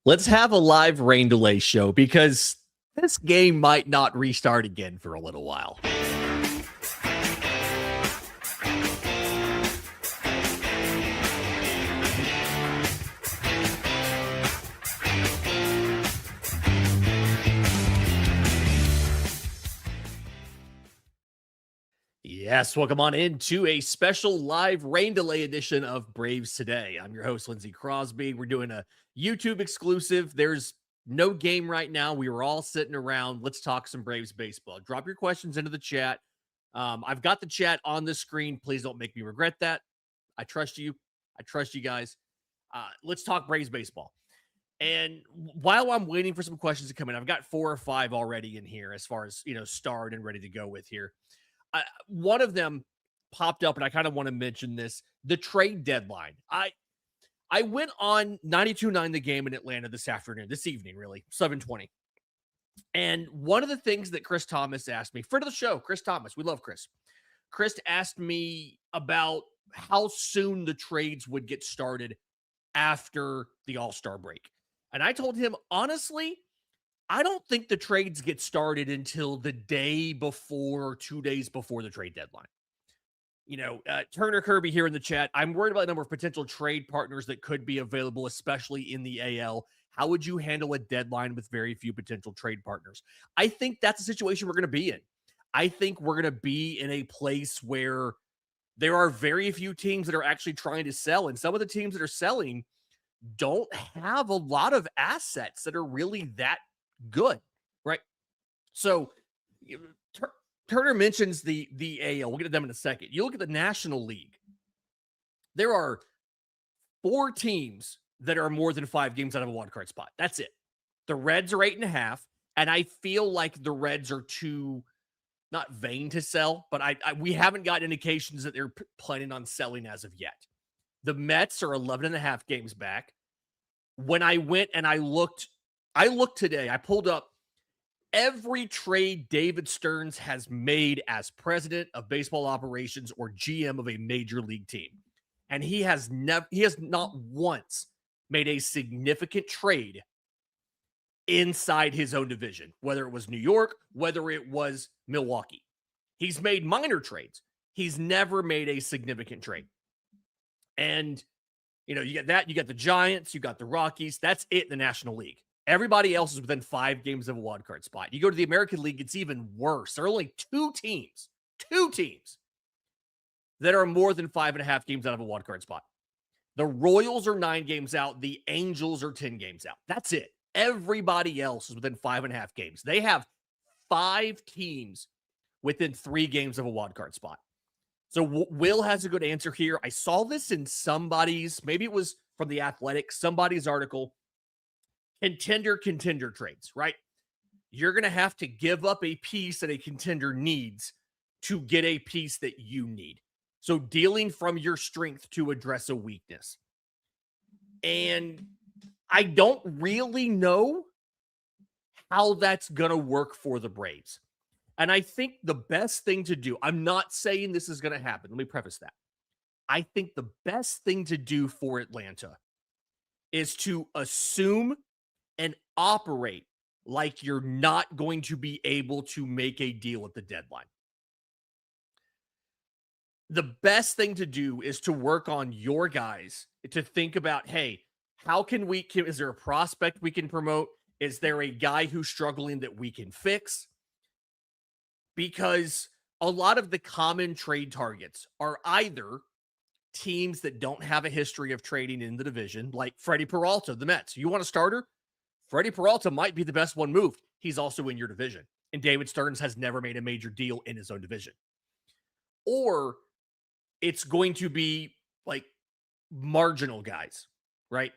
Let's have a live rain delay show because this game might not restart again for a little while. Yes, welcome on into a special live rain delay edition of Braves Today. I'm your host, Lindsey Crosby. We're doing a YouTube exclusive. There's no game right now. We were all sitting around. Let's talk some Braves baseball. Drop your questions into the chat. I've got the chat on the screen. Please don't make me regret that. I trust you. I trust you guys. Let's talk Braves baseball. And while I'm waiting for some questions to come in, I've got 4 or 5 already in here as far as, starred and ready to go with here. One of them popped up, and I kind of want to mention this: the trade deadline. I went on 92.9 The Game in Atlanta this evening, really 7:20. And one of the things that Chris Thomas asked me, friend of the show, Chris Thomas, we love Chris. Chris asked me about how soon the trades would get started after the All-Star break. And I told him, honestly, I don't think the trades get started until the day before, 2 days before the trade deadline. Turner Kirby here in the chat. I'm worried about the number of potential trade partners that could be available, especially in the AL. How would you handle a deadline with very few potential trade partners? I think that's a situation we're going to be in. I think we're going to be in a place where there are very few teams that are actually trying to sell. And some of the teams that are selling don't have a lot of assets that are really that good, right? So Turner mentions the AL. We'll get to them in a second. You look at the National League. There are 4 teams that are more than 5 games out of a wild card spot. That's it. The Reds are 8.5, and I feel like the Reds are too not vain to sell, but we haven't got indications that they're planning on selling as of yet. The Mets are 11.5 games back. When I went and I looked today, I pulled up every trade David Stearns has made as president of baseball operations or GM of a major league team. And he has not once made a significant trade inside his own division, whether it was New York, whether it was Milwaukee. He's made minor trades. He's never made a significant trade. And, you get that. You got the Giants. You got the Rockies. That's it in the National League. Everybody else is within 5 games of a wild card spot. You go to the American League, it's even worse. There are only two teams that are more than 5.5 games out of a wild card spot. The Royals are 9 games out. The Angels are 10 games out. That's it. Everybody else is within 5.5 games. They have 5 teams within 3 games of a wild card spot. So Will has a good answer here. I saw this in somebody's, maybe it was from The Athletic, somebody's article. Contender trades, right? You're going to have to give up a piece that a contender needs to get a piece that you need. So dealing from your strength to address a weakness. And I don't really know how that's going to work for the Braves. And I think the best thing to do, I'm not saying this is going to happen. Let me preface that. I think the best thing to do for Atlanta is to assume and operate like you're not going to be able to make a deal at the deadline. The best thing to do is to work on your guys, to think about, hey, how can we, is there a prospect we can promote? Is there a guy who's struggling that we can fix? Because a lot of the common trade targets are either teams that don't have a history of trading in the division, like Freddie Peralta, the Mets. You want a starter? Freddie Peralta might be the best one moved. He's also in your division. And David Stearns has never made a major deal in his own division. Or it's going to be like marginal guys, right?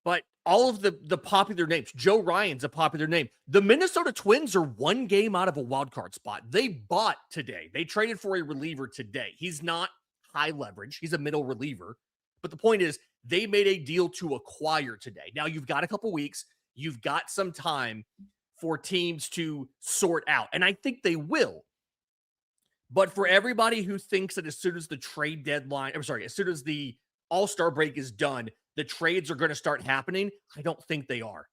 But all of the popular names, Joe Ryan's a popular name. The Minnesota Twins are 1 game out of a wild card spot. They bought today. They traded for a reliever today. He's not high leverage. He's a middle reliever. But the point is, they made a deal to acquire today. Now you've got a couple weeks. You've got some time for teams to sort out. And I think they will. But for everybody who thinks that as soon as the trade deadline, as soon as the All-Star break is done, the trades are going to start happening, I don't think they are.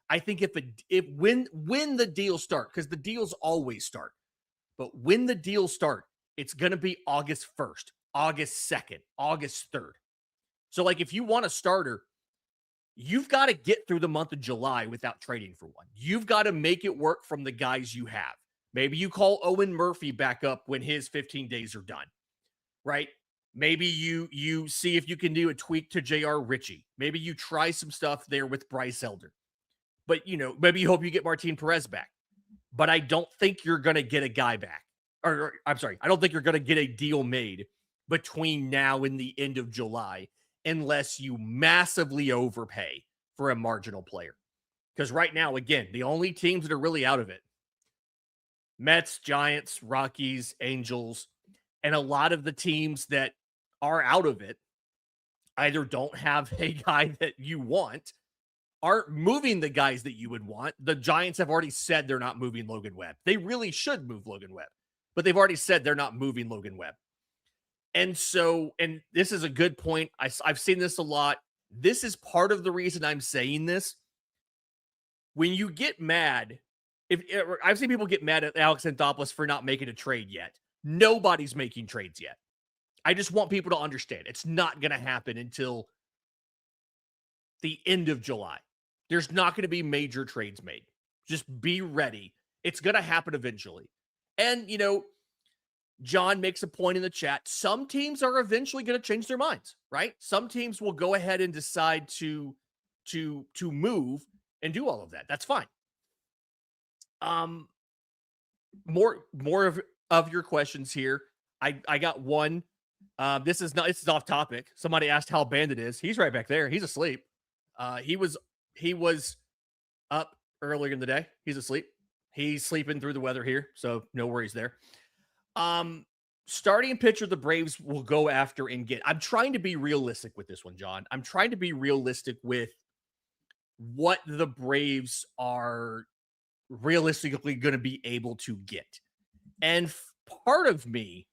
I think when the deals start, because the deals always start, but when the deals start, it's going to be August 1st, August 2nd, August 3rd. So like if you want a starter, you've got to get through the month of July without trading for one. You've got to make it work from the guys you have. Maybe you call Owen Murphy back up when his 15 days are done, right? Maybe you see if you can do a tweak to J.R. Ritchie. Maybe you try some stuff there with Bryce Elder. But, maybe you hope you get Martin Perez back. But I don't think you're going to get a guy back. Or I'm sorry, I don't think you're going to get a deal made between now and the end of July unless you massively overpay for a marginal player. Because right now, again, the only teams that are really out of it, Mets, Giants, Rockies, Angels, and a lot of the teams that are out of it either don't have a guy that you want, aren't moving the guys that you would want. The Giants have already said they're not moving Logan Webb. They really should move Logan Webb, but they've already said they're not moving Logan Webb. And so, and this is a good point. I've seen this a lot. This is part of the reason I'm saying this. When you get mad, I've seen people get mad at Alex Anthopoulos for not making a trade yet. Nobody's making trades yet. I just want people to understand it's not going to happen until the end of July. There's not going to be major trades made. Just be ready. It's going to happen eventually. And, John makes a point in the chat. Some teams are eventually going to change their minds, right? Some teams will go ahead and decide to move and do all of that. That's fine. More of your questions here. I got one. This is off topic. Somebody asked how Bandit is. He's right back there. He's asleep. He was up earlier in the day. He's asleep. He's sleeping through the weather here, so no worries there. Starting pitcher the Braves will go after and get. I'm trying to be realistic with this one, John. I'm trying to be realistic with what the Braves are realistically going to be able to get. And part of me,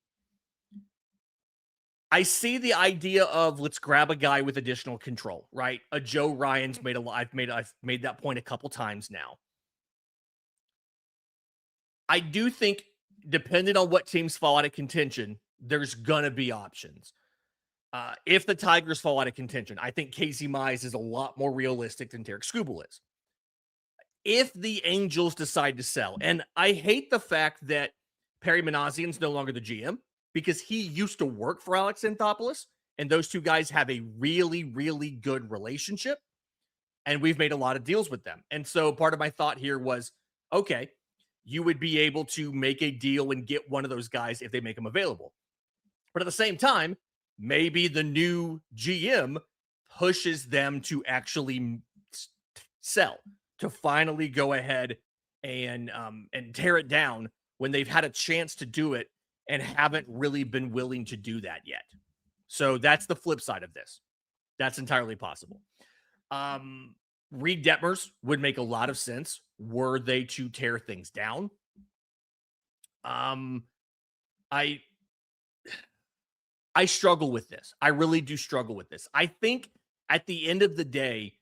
I see the idea of let's grab a guy with additional control, right? A Joe Ryan's I've made that point a couple times now. I do think, depending on what teams fall out of contention, there's gonna be options. If the Tigers fall out of contention, I think Casey Mize is a lot more realistic than Tarek Skubal is. If the Angels decide to sell, and I hate the fact that Perry Manassian's no longer the GM, because he used to work for Alex Anthopoulos. and those two guys have a really, really good relationship, and we've made a lot of deals with them. And so part of my thought here was, okay, you would be able to make a deal and get one of those guys if they make them available. But at the same time, maybe the new GM pushes them to actually sell, to finally go ahead and tear it down when they've had a chance to do it and haven't really been willing to do that yet. So that's the flip side of this. That's entirely possible. Reed Detmers would make a lot of sense were they to tear things down. I struggle with this. I really do struggle with this. I think at the end of the day,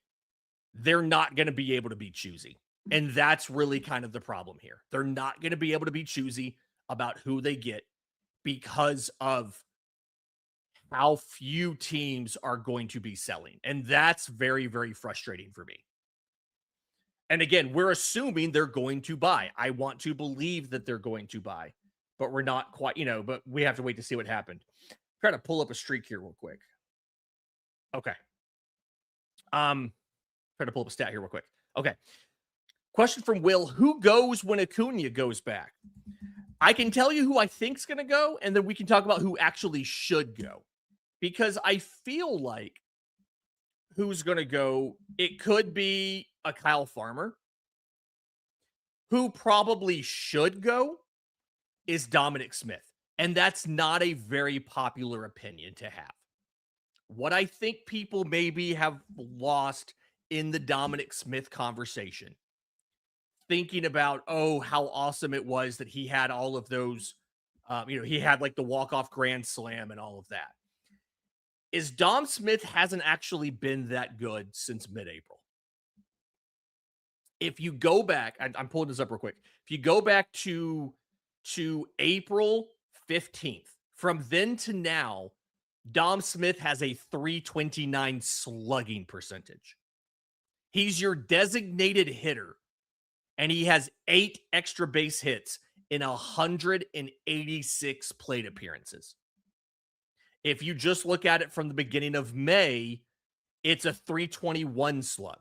they're not going to be able to be choosy. And that's really kind of the problem here. They're not going to be able to be choosy about who they get because of how few teams are going to be selling. And that's very, very frustrating for me. And again, we're assuming they're going to buy. I want to believe that they're going to buy, but we're not quite, but we have to wait to see what happened. Try to pull up a streak here real quick. Okay. Try to pull up a stat here real quick. Okay. Question from Will: who goes when Acuña goes back? I can tell you who I think's going to go, and then we can talk about who actually should go. Because I feel like who's going to go, it could be a Kyle Farmer. Who probably should go is Dominic Smith. And that's not a very popular opinion to have. What I think people maybe have lost in the Dominic Smith conversation, thinking about, oh, how awesome it was that he had all of those, he had like the walk-off grand slam and all of that, is Dom Smith hasn't actually been that good since mid-April. If you go back, I'm pulling this up real quick. If you go back to April 15th, from then to now, Dom Smith has a 329 slugging percentage. He's your designated hitter, and he has 8 extra base hits in 186 plate appearances. If you just look at it from the beginning of May, it's a 321 slug.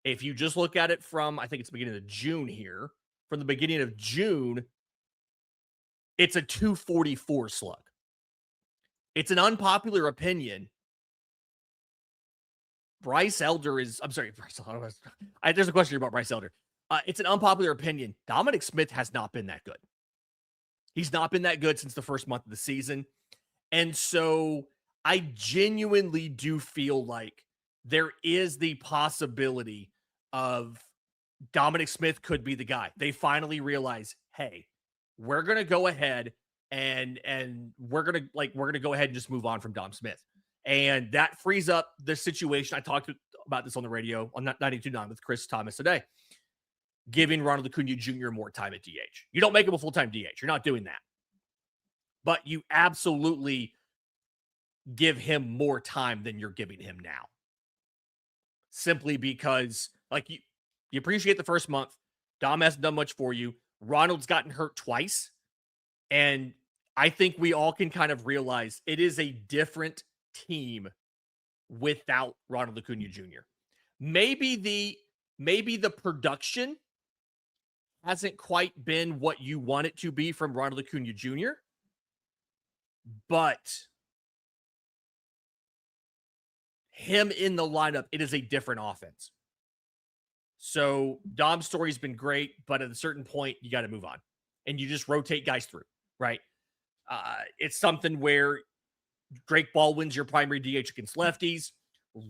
If you just look at it from, I think it's the beginning of June here, from the beginning of June, it's a 244 slug. It's an unpopular opinion. Bryce Elder is, I'm sorry, Bryce Elder. There's a question about Bryce Elder. It's an unpopular opinion. Dominic Smith has not been that good. He's not been that good since the first month of the season. And so I genuinely do feel like there is the possibility of Dominic Smith could be the guy. They finally realize, hey, we're going to go ahead and we're going to go ahead and just move on from Dom Smith. And that frees up the situation. I talked about this on the radio on 92.9 with Chris Thomas today, giving Ronald Acuña Jr. more time at DH. You don't make him a full-time DH. You're not doing that. But you absolutely give him more time than you're giving him now. Simply because, like, you appreciate the first month. Dom hasn't done much for you. Ronald's gotten hurt twice. And I think we all can kind of realize it is a different team without Ronald Acuña Jr. Maybe the production hasn't quite been what you want it to be from Ronald Acuña Jr., but him in the lineup, it is a different offense. So Dom's story's been great, but at a certain point, you got to move on. And you just rotate guys through, right? It's something where Drake Baldwin's your primary DH against lefties.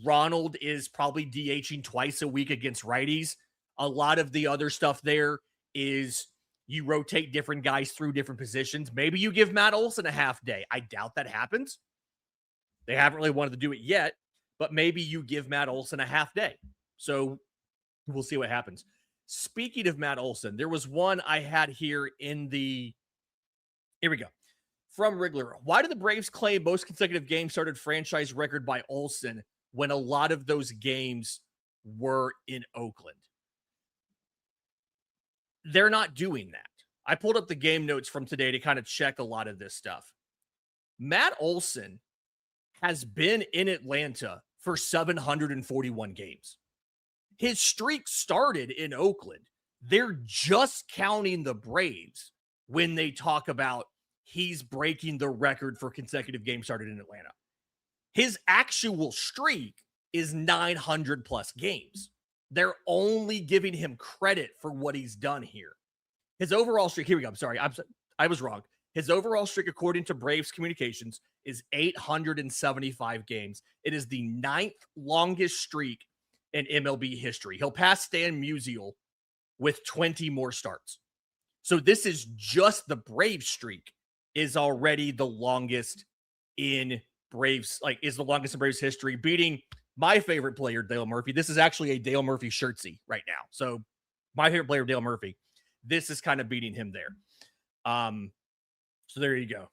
Ronald is probably DHing twice a week against righties. A lot of the other stuff there is you rotate different guys through different positions. Maybe you give Matt Olson a half day. I doubt that happens. They haven't really wanted to do it yet, but maybe you give Matt Olson a half day. So we'll see what happens. Speaking of Matt Olson, there was one I had here in the, here we go. From Wriggler, why do the Braves claim most consecutive games started franchise record by Olson when a lot of those games were in Oakland? They're not doing that. I pulled up the game notes from today to kind of check a lot of this stuff. Matt Olson has been in Atlanta for 741 games. His streak started in Oakland. They're just counting the Braves when they talk about he's breaking the record for consecutive games started in Atlanta. His actual streak is 900 plus games. They're only giving him credit for what he's done here. His overall streak, here we go. I'm sorry. I was wrong. His overall streak, according to Braves Communications, is 875 games. It is the 9th longest streak in MLB history. He'll pass Stan Musial with 20 more starts. So this is just the Braves streak is already the longest in Braves, is the longest in Braves history, beating my favorite player, Dale Murphy. This is actually a Dale Murphy shirtsy right now. So my favorite player, Dale Murphy. This is kind of beating him there. So there you go.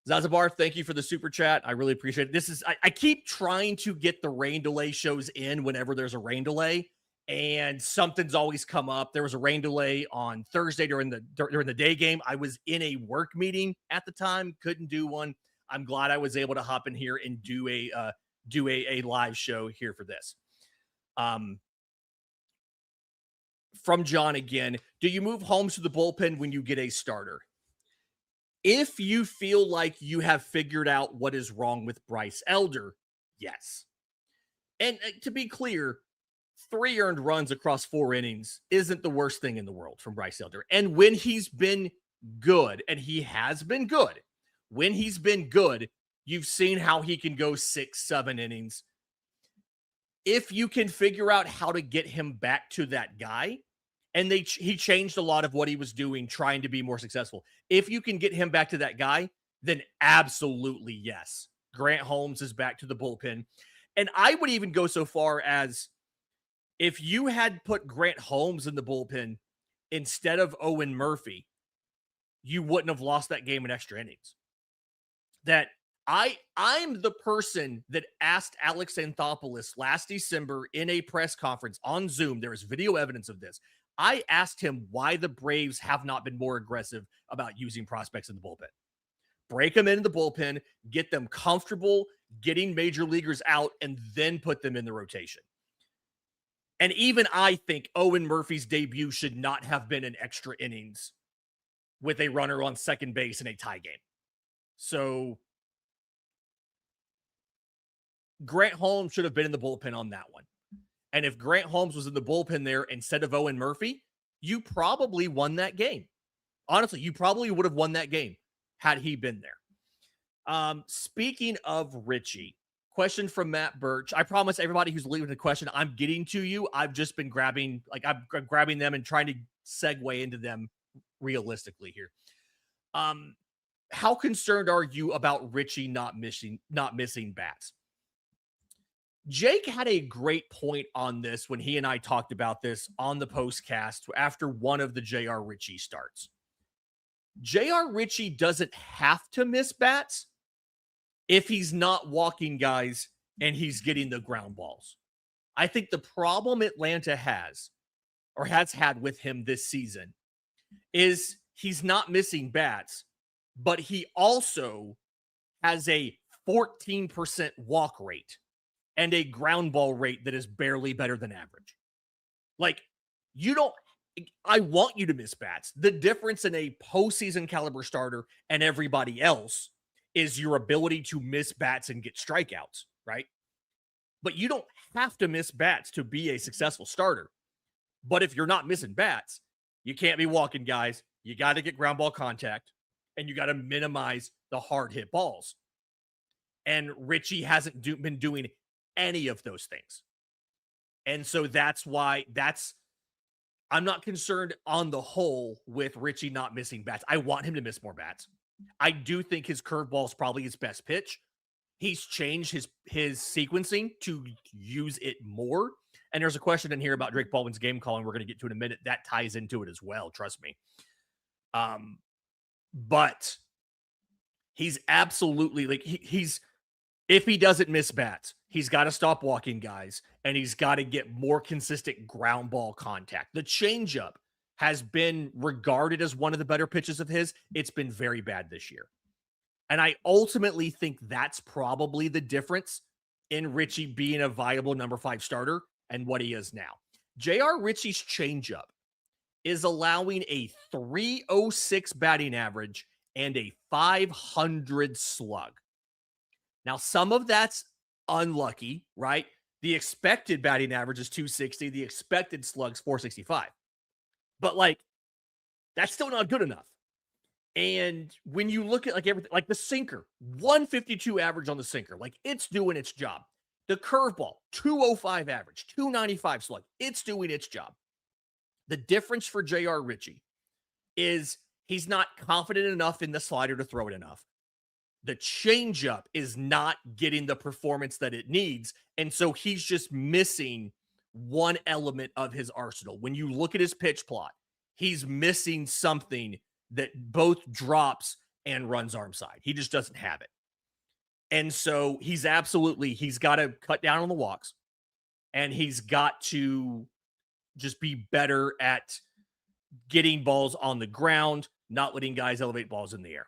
Zazabar, thank you for the super chat. I really appreciate it. This is I keep trying to get the rain delay shows in whenever there's a rain delay, and something's always come up. There was a rain delay on Thursday during the day game. I was in a work meeting at the time, couldn't do one. I'm glad I was able to hop in here and do a live show here for this. From John again, do you move Holmes to the bullpen when you get a starter? If you feel like you have figured out what is wrong with Bryce Elder, yes. And to be clear, 3 earned runs across 4 innings isn't the worst thing in the world from Bryce Elder. And when he's been good, and he has been good, when he's been good, you've seen how he can go 6, 7 innings. If you can figure out how to get him back to that guy, and he changed a lot of what he was doing, trying to be more successful. If you can get him back to that guy, then absolutely yes. Grant Holmes is back to the bullpen. And I would even go so far as if you had put Grant Holmes in the bullpen instead of Owen Murphy, you wouldn't have lost that game in extra innings. That I'm the person that asked Alex Anthopoulos last December in a press conference on Zoom. There is video evidence of this. I asked him why the Braves have not been more aggressive about using prospects in the bullpen. Break them into the bullpen, get them comfortable getting major leaguers out, and then put them in the rotation. And even I think Owen Murphy's debut should not have been in extra innings with a runner on second base in a tie game. So Grant Holmes should have been in the bullpen on that one. And if Grant Holmes was in the bullpen there instead of Owen Murphy, you probably won that game. Honestly, you probably would have won that game had he been there. Speaking of Richie, question from Matt Birch. I promise everybody who's leaving the question, I'm getting to you. I've just been grabbing them and trying to segue into them realistically here. How concerned are you about Richie not missing bats? Jake had a great point on this when he and I talked about this on the postcast after one of the J.R. Richie starts. J.R. Richie doesn't have to miss bats if he's not walking guys and he's getting the ground balls. I think the problem Atlanta has had with him this season is he's not missing bats, but he also has a 14% walk rate and a ground ball rate that is barely better than average. I want you to miss bats. The difference in a postseason caliber starter and everybody else is your ability to miss bats and get strikeouts, right? But you don't have to miss bats to be a successful starter. But if you're not missing bats, you can't be walking guys. You got to get ground ball contact, and you got to minimize the hard hit balls. And Richie hasn't been doing any of those things. And so that's why I'm not concerned on the whole with Richie not missing bats. I want him to miss more bats. I do think his curveball is probably his best pitch. He's changed his sequencing to use it more. And there's a question in here about Drake Baldwin's game calling. We're going to get to in a minute. That ties into it as well. Trust me. But he's absolutely he's if he doesn't miss bats, he's got to stop walking guys, and he's got to get more consistent ground ball contact. The changeup has been regarded as one of the better pitches of his. It's been very bad this year. And I ultimately think that's probably the difference in Richie being a viable number 5 starter and what he is now. J.R. Richie's changeup is allowing a 306 batting average and a 500 slug. Now, some of that's unlucky, right? The expected batting average is 260, the expected slug's 465. But like, that's still not good enough. And when you look at like everything, like the sinker, 152 average on the sinker, like it's doing its job. The curveball, 205 average, 295 slug, it's doing its job. The difference for J.R. Richie is he's not confident enough in the slider to throw it enough. The changeup is not getting the performance that it needs. And so he's just missing one element of his arsenal. When you look at his pitch plot, he's missing something that both drops and runs arm side. He just doesn't have it. And so he's got to cut down on the walks, and he's got to just be better at getting balls on the ground, not letting guys elevate balls in the air.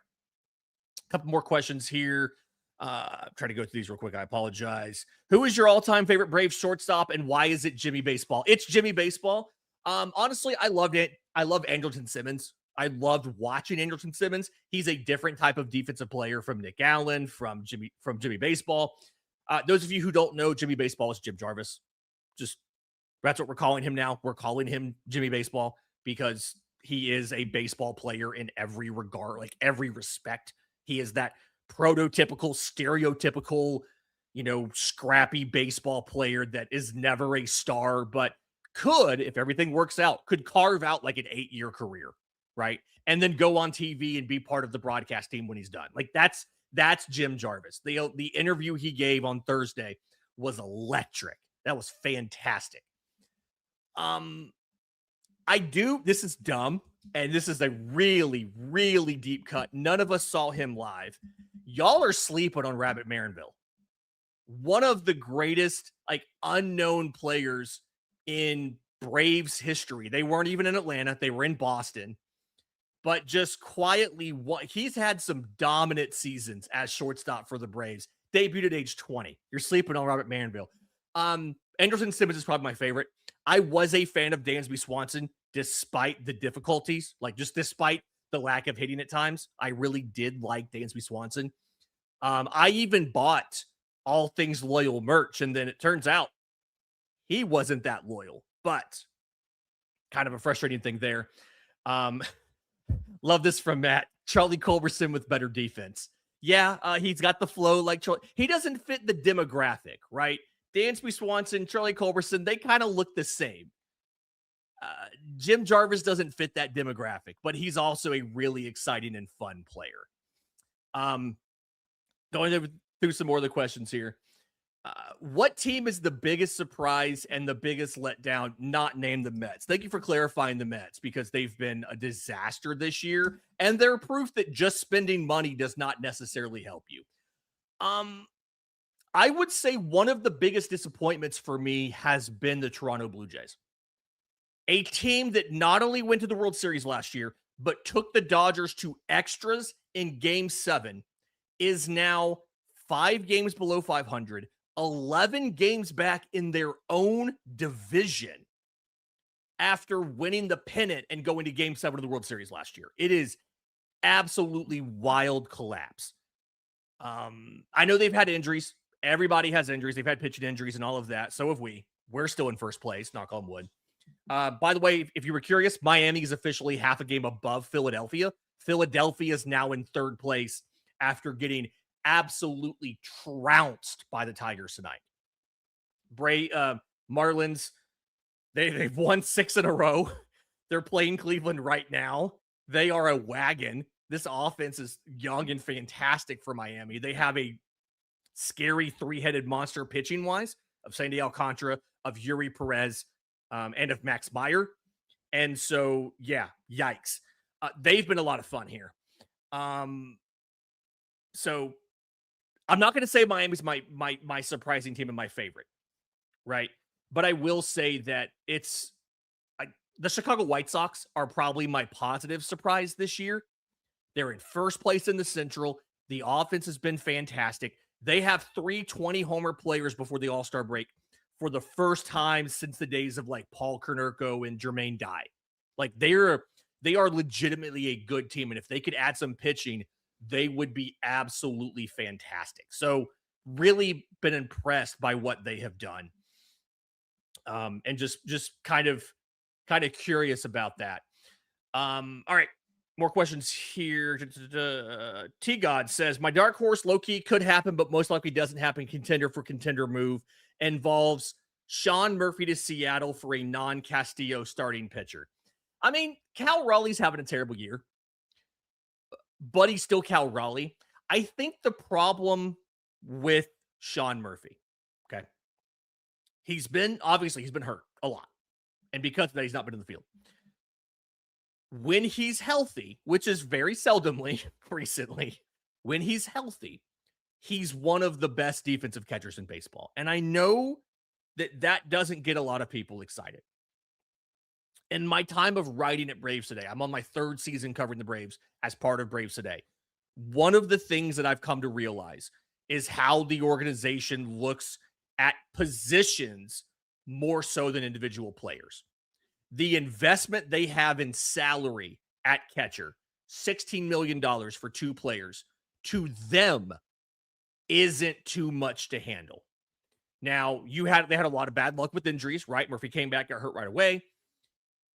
A couple more questions here. Try to go through these real quick. I apologize. Who is your all-time favorite Braves shortstop, and why is it Jimmy Baseball? It's Jimmy Baseball. Honestly, I loved it. I love Andrelton Simmons. I loved watching Andrelton Simmons. He's a different type of defensive player from Nick Allen, from Jimmy Baseball. Those of you who don't know, Jimmy Baseball is Jim Jarvis. Just that's what we're calling him now. We're calling him Jimmy Baseball because he is a baseball player in every regard, like every respect. He is that prototypical, stereotypical, scrappy baseball player that is never a star, but could, if everything works out, could carve out like an 8-year career, right? And then go on TV and be part of the broadcast team when he's done. Like that's Jim Jarvis. The interview he gave on Thursday was electric. That was fantastic. This is dumb, and this is a really, really deep cut. None of us saw him live. Y'all are sleeping on Rabbit Marinville. One of the greatest, unknown players in Braves history. They weren't even in Atlanta. They were in Boston. But just quietly, he's had some dominant seasons as shortstop for the Braves. Debuted at age 20. You're sleeping on Rabbit Marinville. Andrelton Simmons is probably my favorite. I was a fan of Dansby Swanson despite the difficulties, despite the lack of hitting at times. I really did like Dansby Swanson. I even bought All Things Loyal merch, and then it turns out he wasn't that loyal, but kind of a frustrating thing there. Love this from Matt. Charlie Culberson with better defense. Yeah, he's got the flow like Charlie. He doesn't fit the demographic, right? Dansby Swanson, Charlie Culberson, they kind of look the same. Jim Jarvis doesn't fit that demographic, but he's also a really exciting and fun player. Going through some more of the questions here. What team is the biggest surprise and the biggest letdown? Not named the Mets. Thank you for clarifying the Mets, because they've been a disaster this year, and they're proof that just spending money does not necessarily help you. I would say one of the biggest disappointments for me has been the Toronto Blue Jays. A team that not only went to the World Series last year, but took the Dodgers to extras in Game 7, is now 5 games below 500, 11 games back in their own division after winning the pennant and going to Game 7 of the World Series last year. It is absolutely wild collapse. I know they've had injuries. Everybody has injuries. They've had pitching injuries and all of that. So have we. We're still in first place, knock on wood. By the way, if you were curious, Miami is officially half a game above Philadelphia. Philadelphia is now in third place after getting absolutely trounced by the Tigers tonight. Marlins, they've won 6 in a row. They're playing Cleveland right now. They are a wagon. This offense is young and fantastic for Miami. They have a scary 3-headed monster pitching-wise of Sandy Alcantara, of Yuri Perez, and of Max Meyer. And so, yeah, yikes. They've been a lot of fun here. So I'm not going to say Miami's my surprising team and my favorite, right? But I will say that the Chicago White Sox are probably my positive surprise this year. They're in first place in the Central. The offense has been fantastic. They have 3 20-homer players before the All-Star break for the first time since the days of like Paul Konerko and Jermaine Dye. Like they are legitimately a good team. And if they could add some pitching, they would be absolutely fantastic. So really been impressed by what they have done. And just kind of curious about that. All right. More questions here. T God says, my dark horse low key could happen, but most likely doesn't happen. Contender for contender move involves Sean Murphy to Seattle for a non-Castillo starting pitcher. I mean, Cal Raleigh's having a terrible year, but he's still Cal Raleigh. I think the problem with Sean Murphy, okay, he's been hurt a lot. And because of that, he's not been in the field. When he's healthy, which is very seldomly recently, when he's healthy, he's one of the best defensive catchers in baseball. And I know that doesn't get a lot of people excited. In my time of writing at Braves Today, I'm on my 3rd season covering the Braves as part of Braves Today. One of the things that I've come to realize is how the organization looks at positions more so than individual players. The investment they have in salary at catcher, $16 million for 2 players, to them isn't too much to handle. Now, they had a lot of bad luck with injuries, right? Murphy came back, got hurt right away.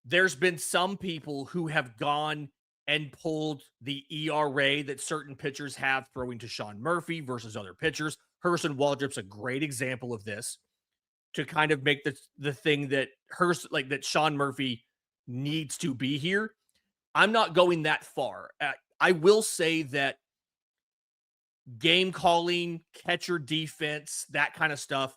There's been some people who have gone and pulled the ERA that certain pitchers have throwing to Sean Murphy versus other pitchers. Hurston Waldrop's a great example of this, to kind of make the thing that that Sean Murphy needs to be here. I'm not going that far. I will say that game calling, catcher defense, that kind of stuff,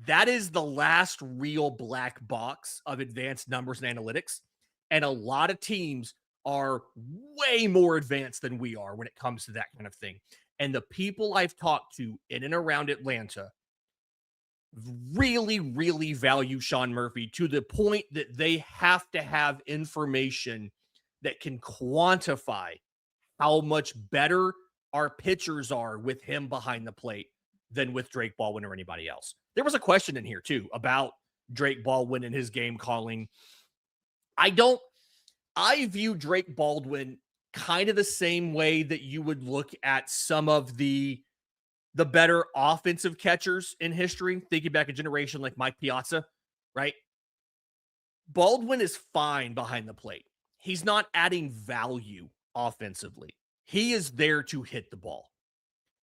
that is the last real black box of advanced numbers and analytics. And a lot of teams are way more advanced than we are when it comes to that kind of thing. And the people I've talked to in and around Atlanta really, really value Sean Murphy to the point that they have to have information that can quantify how much better our pitchers are with him behind the plate than with Drake Baldwin or anybody else. There was a question in here too about Drake Baldwin and his game calling. I view Drake Baldwin kind of the same way that you would look at some of the better offensive catchers in history, thinking back a generation like Mike Piazza, right? Baldwin is fine behind the plate. He's not adding value offensively. He is there to hit the ball.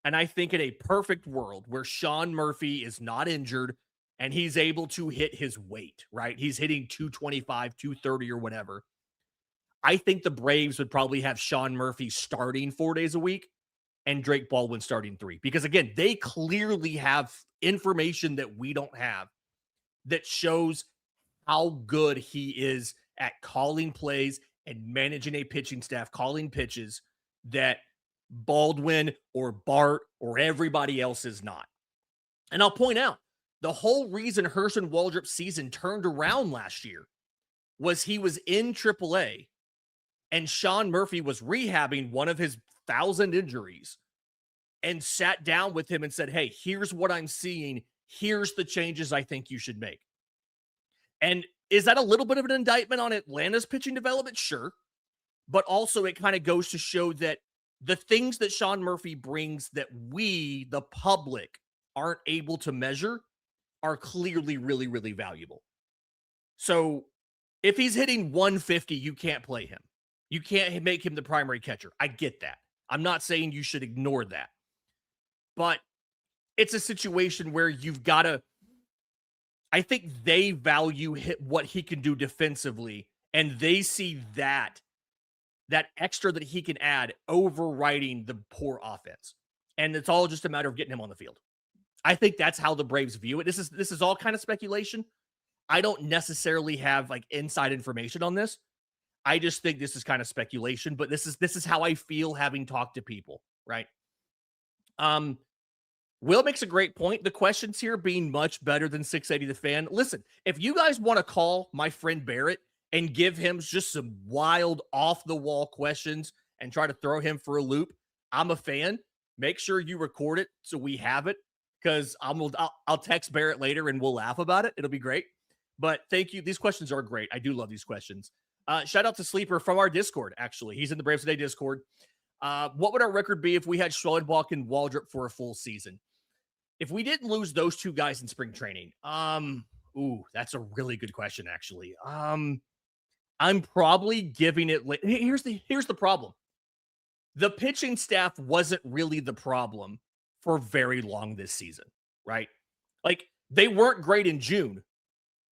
And I think in a perfect world where Sean Murphy is not injured and he's able to hit his weight, right? He's hitting 225, 230 or whatever. I think the Braves would probably have Sean Murphy starting 4 days a week and Drake Baldwin starting 3. Because again, they clearly have information that we don't have that shows how good he is at calling plays and managing a pitching staff, calling pitches that Baldwin or Bart or everybody else is not. And I'll point out, the whole reason Hurston Waldrop's season turned around last year was he was in AAA and Sean Murphy was rehabbing one of his 1,000 injuries and sat down with him and said, hey, here's what I'm seeing. Here's the changes I think you should make. And is that a little bit of an indictment on Atlanta's pitching development? Sure. But also it kind of goes to show that the things that Sean Murphy brings that we, the public, aren't able to measure are clearly really, really valuable. So if he's hitting 150, you can't play him. You can't make him the primary catcher. I get that. I'm not saying you should ignore that. But it's a situation where you've got to, I think they value what he can do defensively, and they see that extra that he can add overriding the poor offense. And it's all just a matter of getting him on the field. I think that's how the Braves view it. This is all kind of speculation. I don't necessarily have like inside information on this. I just think this is kind of speculation, but this is how I feel having talked to people, right? Will makes a great point. The questions here being much better than 680 The Fan. Listen, if you guys want to call my friend Barrett and give him just some wild off-the-wall questions and try to throw him for a loop, I'm a fan. make sure you record it so we have it because I'll text Barrett later and we'll laugh about it. It'll be great. But thank you. These questions are great. I do love these questions. Shout out to Sleeper from our Discord, actually. He's in the Braves Today Discord. What would our record be if we had Schwellenbach and Waldrop for a full season? If we didn't lose those two guys in spring training, that's a really good question, actually. I'm probably giving it. Here's the problem. The pitching staff wasn't really the problem for very long this season, right? Like they weren't great in June,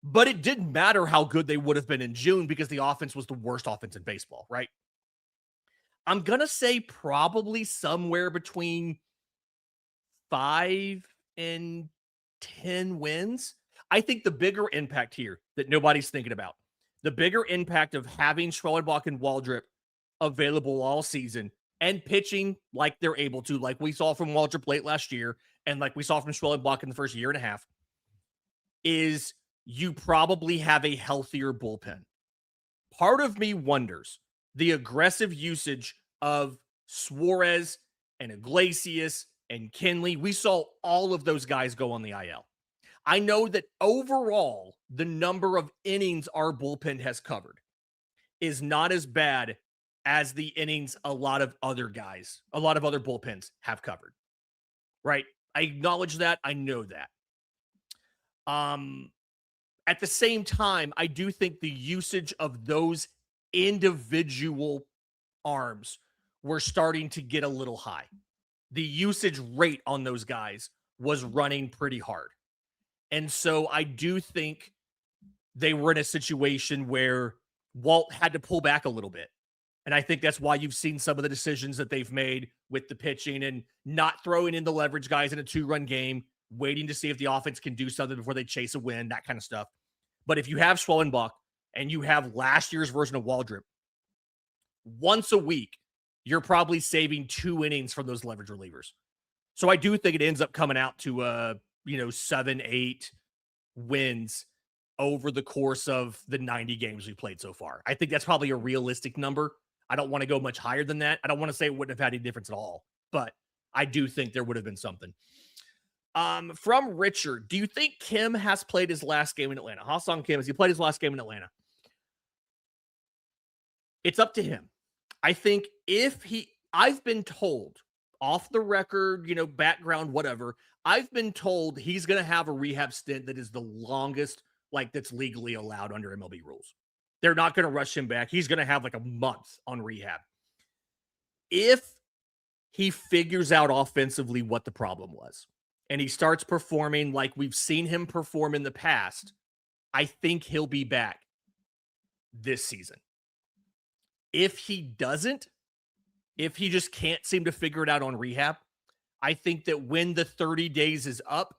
but it didn't matter how good they would have been in June because the offense was the worst offense in baseball, right? I'm going to say probably somewhere between 5 and 10 wins. I think the bigger impact here that nobody's thinking about, the bigger impact of having Schwellenbach and Waldrop available all season and pitching like they're able to, like we saw from Waldrop late last year and like we saw from Schwellenbach in the first year and a half, is you probably have a healthier bullpen. Part of me wonders the aggressive usage of Suarez and Iglesias and Kenley. We saw all of those guys go on the IL. I know that overall, the number of innings our bullpen has covered is not as bad as the innings a lot of other bullpens have covered. Right? I acknowledge that. I know that. At the same time, I do think the usage of those individual arms were starting to get a little high. The usage rate on those guys was running pretty hard. And so I do think they were in a situation where Walt had to pull back a little bit. And I think that's why you've seen some of the decisions that they've made with the pitching and not throwing in the leverage guys in a 2-run game, waiting to see if the offense can do something before they chase a win, that kind of stuff. But if you have Schwellenbach and you have last year's version of Waldrop, once a week, you're probably saving 2 innings from those leverage relievers. So I do think it ends up coming out to 7, 8 wins over the course of the 90 games we played so far. I think that's probably a realistic number. I don't want to go much higher than that. I don't want to say it wouldn't have had any difference at all, but I do think there would have been something. From Richard, do you think Kim has played his last game in Atlanta? Ha-Seong Kim, has he played his last game in Atlanta? It's up to him. I think I've been told off the record, background, whatever, I've been told he's going to have a rehab stint that is the longest, that's legally allowed under MLB rules. They're not going to rush him back. He's going to have a month on rehab. If he figures out offensively what the problem was, and he starts performing like we've seen him perform in the past, I think he'll be back this season. If he doesn't, if he just can't seem to figure it out on rehab, I think that when the 30 days is up,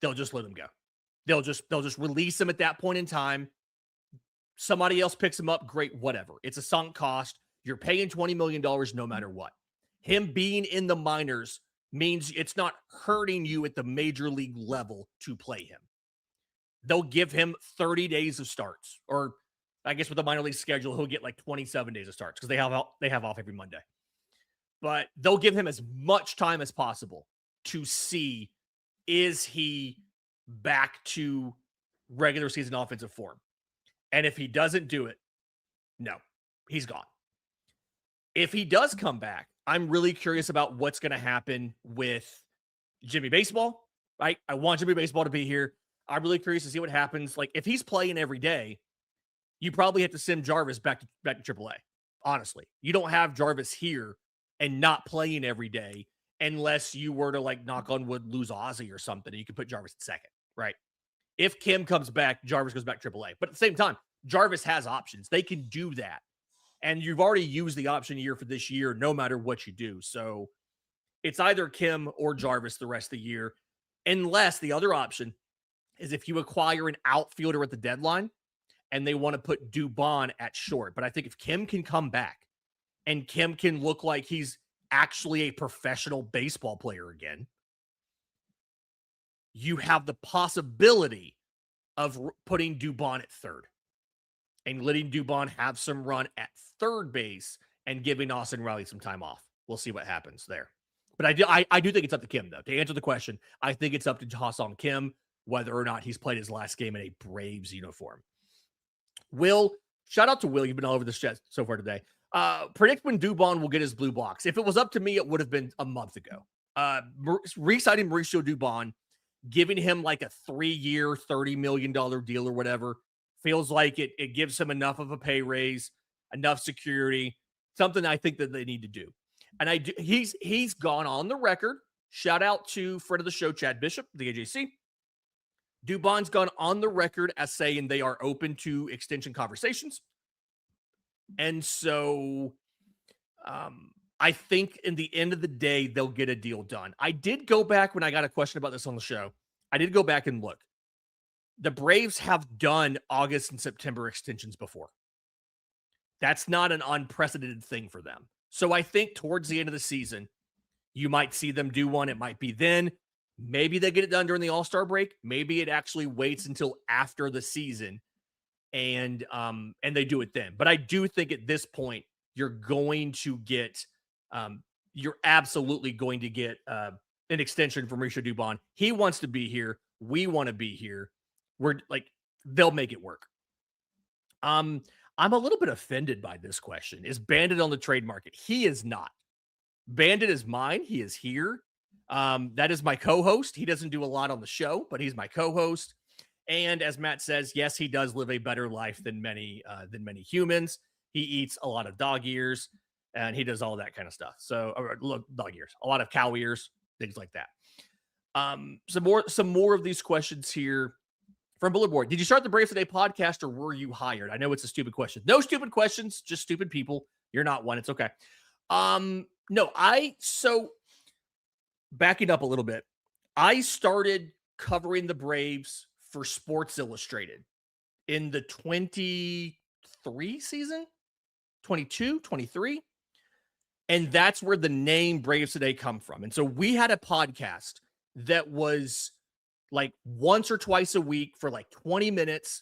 they'll just let him go. They'll just release him at that point in time. Somebody else picks him up, great, whatever. It's a sunk cost. You're paying $20 million no matter what. Him being in the minors means it's not hurting you at the major league level to play him. They'll give him 30 days of starts, or I guess with the minor league schedule, he'll get 27 days of starts because they have off every Monday. But they'll give him as much time as possible to see, is he back to regular season offensive form? And if he doesn't do it, no, he's gone. If he does come back, I'm really curious about what's going to happen with Jimmy Baseball, right? I want Jimmy Baseball to be here. I'm really curious to see what happens. If he's playing every day, you probably have to send Jarvis back to AAA. Honestly, you don't have Jarvis here and not playing every day unless you were to knock on wood, lose Ozzy or something, and you can put Jarvis at second, right? If Kim comes back, Jarvis goes back to AAA. But at the same time, Jarvis has options. They can do that. And you've already used the option year for this year, no matter what you do. So it's either Kim or Jarvis the rest of the year, unless the other option is if you acquire an outfielder at the deadline and they want to put Dubon at short. But I think if Kim can come back and Kim can look like he's actually a professional baseball player again, you have the possibility of putting Dubon at third and letting Dubon have some run at third base and giving Austin Riley some time off. We'll see what happens there. But I do think it's up to Kim, though. To answer the question, I think it's up to Ha-Seong Kim whether or not he's played his last game in a Braves uniform. Shout out to Will. You've been all over this chat so far today. Predict when Dubon will get his blue box. If it was up to me, it would have been a month ago. Re-signing Mauricio Dubon, giving him like a 3-year, $30 million deal or whatever, feels like it gives him enough of a pay raise, enough security, something I think that they need to do. And he's gone on the record. Shout out to friend of the show, Chad Bishop, the AJC. Dubon's gone on the record as saying they are open to extension conversations. And so I think in the end of the day, they'll get a deal done. I did go back when I got a question about this on the show. I did go back and look. The Braves have done August and September extensions before. That's not an unprecedented thing for them. So I think towards the end of the season, you might see them do one. It might be then. Maybe they get it done during the All-Star break. Maybe it actually waits until after the season and they do it then. But I do think at this point, you're absolutely going to get an extension from Mauricio Dubon. He wants to be here. We want to be here. They'll make it work. I'm a little bit offended by this question. Is Bandit on the trade market? He is not. Bandit is mine. He is here. That is my co-host. He doesn't do a lot on the show, but he's my co-host. And as Matt says, yes, he does live a better life than many humans. He eats a lot of dog ears and he does all that kind of stuff. So, dog ears, a lot of cow ears, things like that. Some more of these questions here from Bullet Board. Did you start the Braves Today podcast or were you hired? I know it's a stupid question. No stupid questions, just stupid people. You're not one. It's okay. So backing up a little bit, I started covering the Braves for Sports Illustrated in the 23 season, 22, 23. And that's where the name Braves Today come from. And so we had a podcast that was like once or twice a week for like 20 minutes.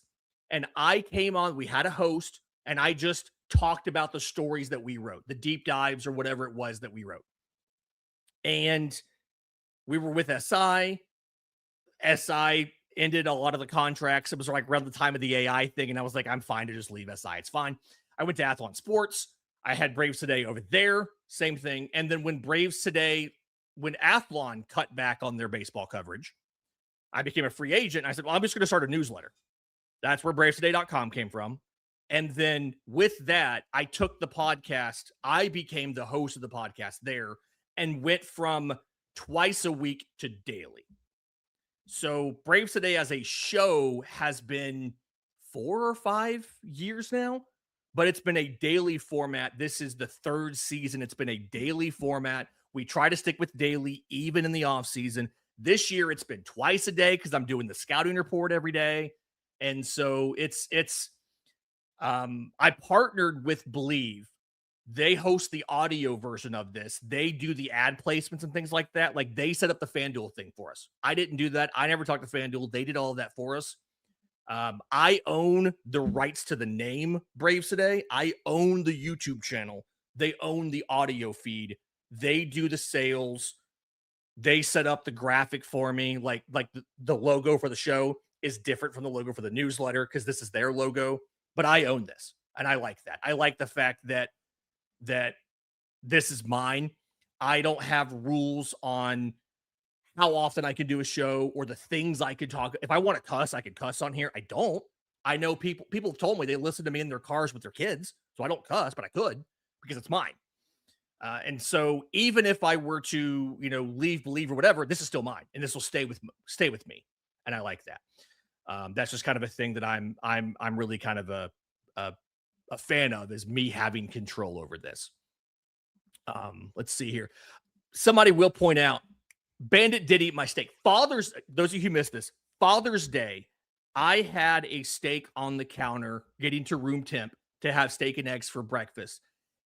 And I came on, we had a host, and I just talked about the stories that we wrote, the deep dives or whatever it was that we wrote. And we were with SI. SI ended a lot of the contracts. It was like around the time of the AI thing. And I was like, I'm fine to just leave SI. It's fine. I went to Athlon Sports. I had Braves Today over there. Same thing. And then when Athlon cut back on their baseball coverage, I became a free agent. I said, well, I'm just going to start a newsletter. That's where bravestoday.com came from. And then with that, I took the podcast. I became the host of the podcast there and went from twice a week to daily. So Braves Today as a show has been 4 or 5 years now, but it's been a daily format. This is the 3rd season. It's been a daily format. We try to stick with daily, even in the off season. This year, it's been twice a day because I'm doing the scouting report every day. And so I partnered with Believe. They host the audio version of this. They do the ad placements and things like that. Like they set up the FanDuel thing for us. I didn't do that. I never talked to FanDuel. They did all of that for us. I own the rights to the name Braves Today. I own the YouTube channel. They own the audio feed. They do the sales. They set up the graphic for me. Like the logo for the show is different from the logo for the newsletter because this is their logo. But I own this, and I like that. I like the fact that this is mine. I don't have rules on how often I can do a show or the things I could talk. If I want to cuss, I can cuss on here. I don't. I know people have told me they listen to me in their cars with their kids, so I don't cuss, but I could because it's mine. And so even if I were to, leave Believe or whatever, this is still mine, and this will stay with me, and I like that. That's just kind of a thing that I'm really kind of a fan of, is me having control over this. Let's see here. Somebody will point out, Bandit did eat my steak. Those of you who missed this, Father's Day, I had a steak on the counter getting to room temp to have steak and eggs for breakfast.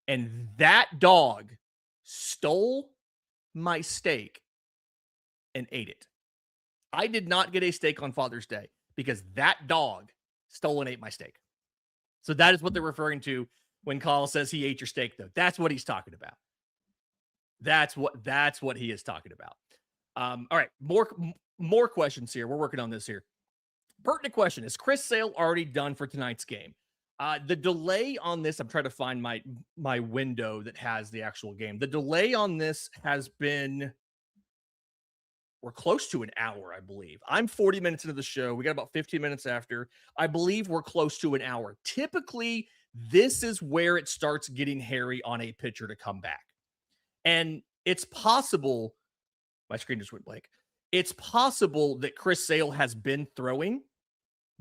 And that dog stole my steak and ate it. I did not get a steak on Father's Day because that dog stole and ate my steak. So that is what they're referring to when Carl says he ate your steak, though. That's what he's talking about. That's what he is talking about. All right, more questions here. We're working on this here. Pertinent question: is Chris Sale already done for tonight's game? The delay on this, I'm trying to find my window that has the actual game. The delay on this has been, we're close to an hour, I believe. I'm 40 minutes into the show. We got about 15 minutes after. I believe we're close to an hour. Typically, this is where it starts getting hairy on a pitcher to come back. And it's possible, my screen just went blank. It's possible that Chris Sale has been throwing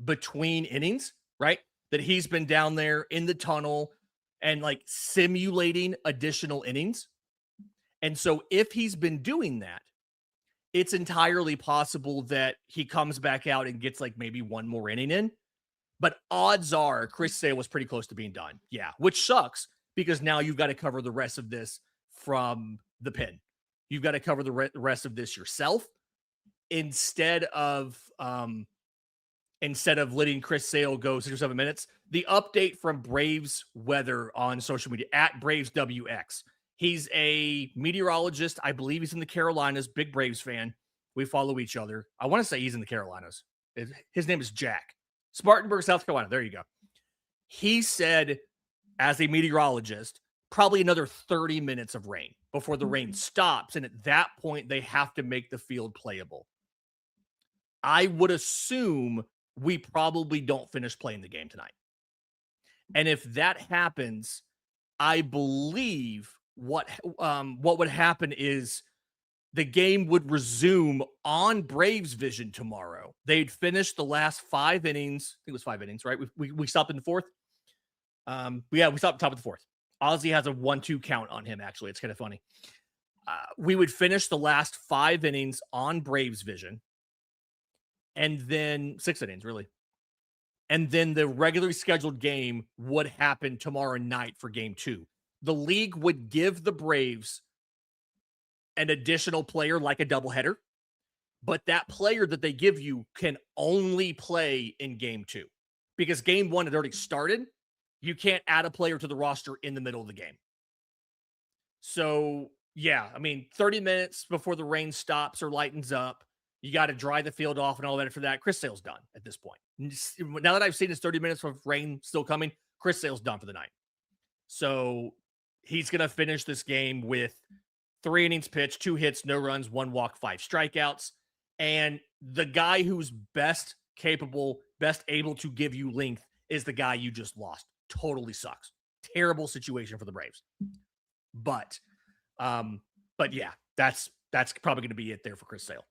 between innings, right? That he's been down there in the tunnel and like simulating additional innings. And so if he's been doing that, it's entirely possible that he comes back out and gets like maybe one more inning in. But odds are Chris Sale was pretty close to being done. Yeah, which sucks because now you've got to cover the rest of this from the pen. You've got to cover the rest of this yourself instead of letting Chris Sale go 6 or 7 minutes. The update from Braves Weather on social media at Braves WX. He's a meteorologist. I believe he's in the Carolinas. Big Braves fan. We follow each other. I want to say he's in the Carolinas. His name is Jack. Spartanburg, South Carolina. There you go. He said, as a meteorologist, probably another 30 minutes of rain before the rain stops. And at that point, they have to make the field playable. I would assume we probably don't finish playing the game tonight. And if that happens, I believe what would happen is the game would resume on Braves Vision tomorrow. They'd finish the last 5 innings. I think it was 5 innings, right? We stopped in the 4th. We stopped top of the 4th. Ozzy has a 1-2 count on him, actually. It's kind of funny. We would finish the last 5 innings on Braves Vision. And then 6 innings, really. And then the regularly scheduled game would happen tomorrow night for game 2. The league would give the Braves an additional player like a doubleheader, but that player that they give you can only play in game 2 because game 1 had already started. You can't add a player to the roster in the middle of the game. So, yeah, I mean, 30 minutes before the rain stops or lightens up, you got to dry the field off and all that. For that, Chris Sale's done at this point. Now that I've seen his 30 minutes of rain still coming, Chris Sale's done for the night. So he's going to finish this game with 3 innings pitched, 2 hits, no runs, 1 walk, 5 strikeouts. And the guy who's best capable, best able to give you length is the guy you just lost. Totally sucks. Terrible situation for the Braves. But yeah, that's probably going to be it there for Chris Sale.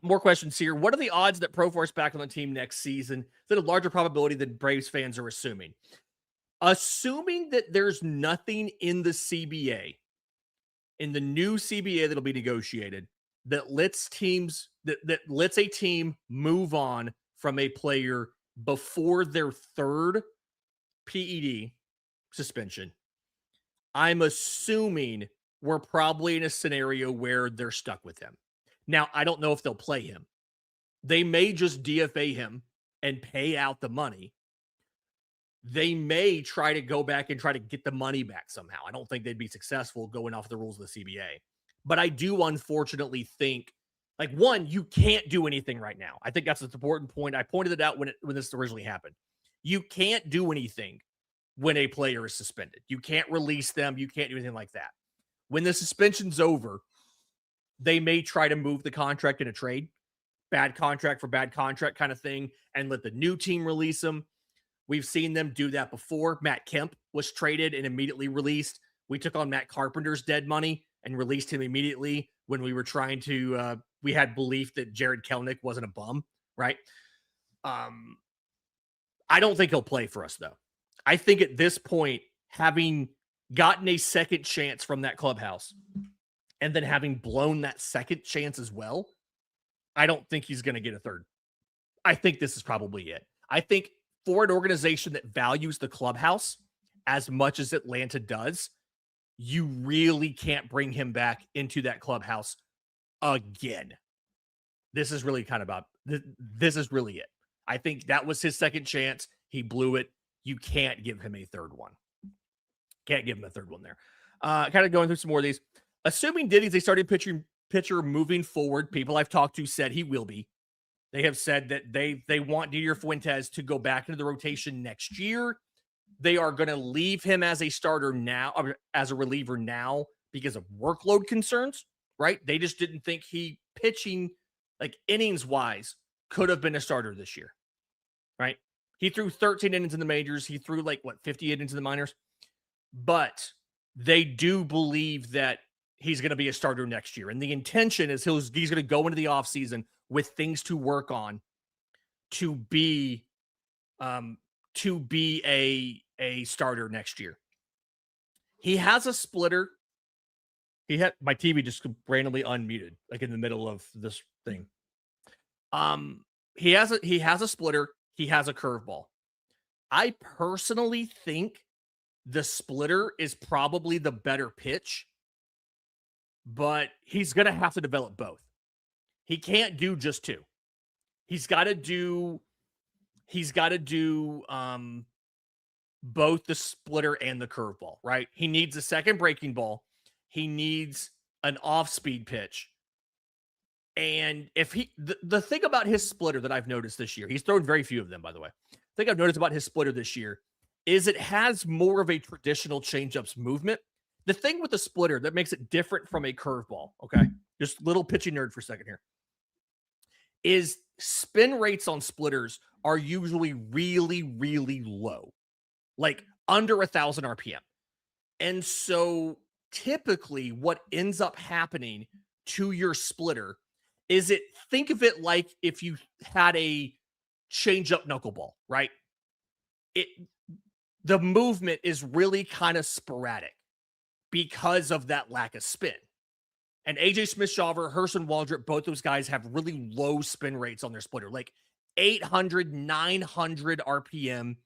More questions here. What are the odds that Provor's back on the team next season? Is it a larger probability than Braves fans are assuming? Assuming that there's nothing in the CBA, in the new CBA that'll be negotiated, that lets teams that lets a team move on from a player before their 3rd PED suspension. I'm assuming we're probably in a scenario where they're stuck with him. Now, I don't know if they'll play him. They may just DFA him and pay out the money. They may try to go back and try to get the money back somehow. I don't think they'd be successful going off the rules of the CBA. But I do unfortunately think, like, one, you can't do anything right now. I think that's an important point. I pointed it out when this originally happened. You can't do anything when a player is suspended. You can't release them. You can't do anything like that. When the suspension's over, they may try to move the contract in a trade, bad contract for bad contract kind of thing, and let the new team release them. We've seen them do that before. Matt Kemp was traded and immediately released. We took on Matt Carpenter's dead money and released him immediately when we were trying to, we had belief that Jared Kelenic wasn't a bum, right? I don't think he'll play for us, though. I think at this point, having gotten a second chance from that clubhouse and then having blown that second chance as well, I don't think he's going to get a third. I think this is probably it. I think for an organization that values the clubhouse as much as Atlanta does, you really can't bring him back into that clubhouse again. This is really this is really it. I think that was his second chance. He blew it. You can't give him a third one. Can't give him a third one there. Kind of going through some more of these. Assuming Diddy's a starting pitcher moving forward, people I've talked to said he will be. They have said that they want Didier Fuentes to go back into the rotation next year. They are going to leave him as a starter now, as a reliever now, because of workload concerns, right? They just didn't think he pitching, like innings wise, could have been a starter this year, right? He threw 13 innings in the majors. He threw 50 innings in the minors. But they do believe that he's going to be a starter next year. And the intention is he's going to go into the offseason with things to work on to be a starter next year. He has a splitter. My TV just randomly unmuted, like in the middle of this thing. He has a splitter. He has a curveball. I personally think the splitter is probably the better pitch, but he's going to have to develop both. He can't do just two. He's got to do both the splitter and the curveball, right? He needs a second breaking ball. He needs an off-speed pitch. And if the thing about his splitter that I've noticed this year, he's thrown very few of them, by the way. The thing I've noticed about his splitter this year is it has more of a traditional changeups movement. The thing with the splitter that makes it different from a curveball, okay, just little pitching nerd for a second here, is spin rates on splitters are usually really, really low, like under 1,000 RPM. And so typically what ends up happening to your splitter is think of it like if you had a change-up knuckleball, right? The movement is really kind of sporadic because of that lack of spin. And AJ Smith-Shawver, Herson Waldrop, both those guys have really low spin rates on their splitter, like 800, 900 RPM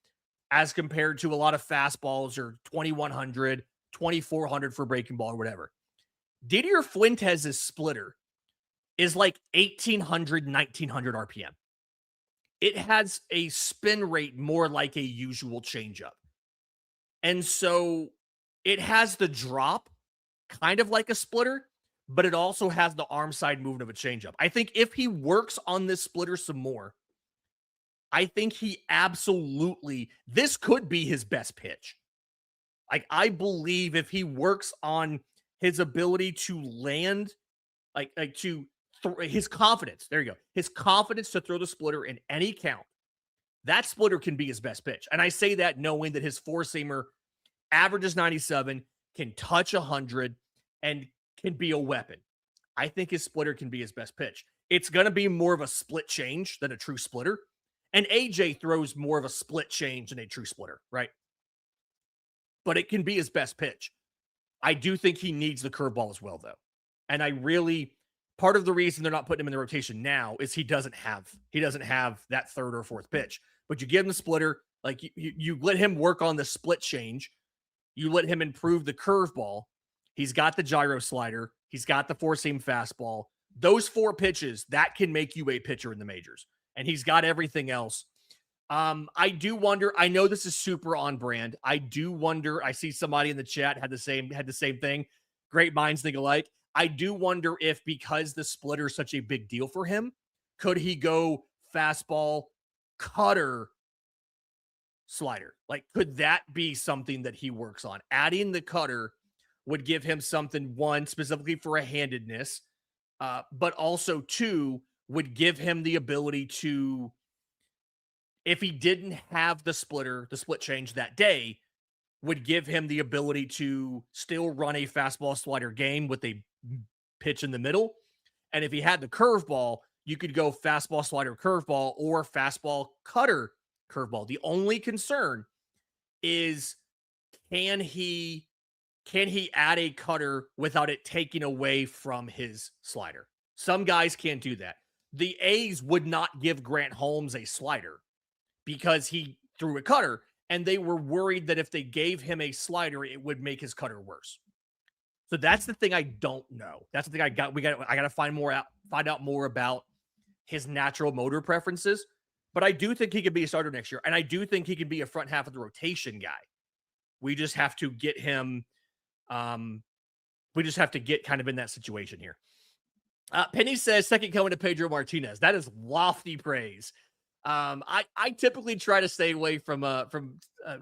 as compared to a lot of fastballs or 2,100, 2,400 for breaking ball or whatever. Didier Fuentes' splitter is like 1,800, 1,900 RPM. It has a spin rate more like a usual changeup. And so it has the drop kind of like a splitter, but it also has the arm side movement of a changeup. I think if he works on this splitter some more, I think this could be his best pitch. Like, I believe if he works on his ability to land, his confidence, there you go, his confidence to throw the splitter in any count, that splitter can be his best pitch. And I say that knowing that his four-seamer averages 97, can touch 100, and can be a weapon. I think his splitter can be his best pitch. It's going to be more of a split change than a true splitter. And AJ throws more of a split change than a true splitter, right? But it can be his best pitch. I do think he needs the curveball as well, though. And part of the reason they're not putting him in the rotation now is he doesn't have that third or fourth pitch. But you give him the splitter, like you let him work on the split change. You let him improve the curveball. He's got the gyro slider. He's got the four-seam fastball. Those four pitches, that can make you a pitcher in the majors. And he's got everything else. I do wonder, I know this is super on brand. I do wonder, I see somebody in the chat had the same thing. Great minds think alike. I do wonder if, because the splitter is such a big deal for him, could he go fastball, cutter, slider? Like, could that be something that he works on? Adding the cutter would give him something, one, specifically for a handedness, but also two, would give him the ability to, if he didn't have the split change that day, would give him the ability to still run a fastball slider game with a pitch in the middle. And if he had the curveball, you could go fastball slider curveball or fastball cutter curveball. The only concern is, can he add a cutter without it taking away from his slider? Some guys can't do that. The A's would not give Grant Holmes a slider because he threw a cutter, and they were worried that if they gave him a slider, it would make his cutter worse. So that's the thing I don't know. That's the thing I got to find out more about his natural motor preferences. But I do think he could be a starter next year, and I do think he could be a front half of the rotation guy. We just have to get him We just have to get kind of in that situation here. Penny says second coming to Pedro Martinez. That is lofty praise. I typically try to stay away from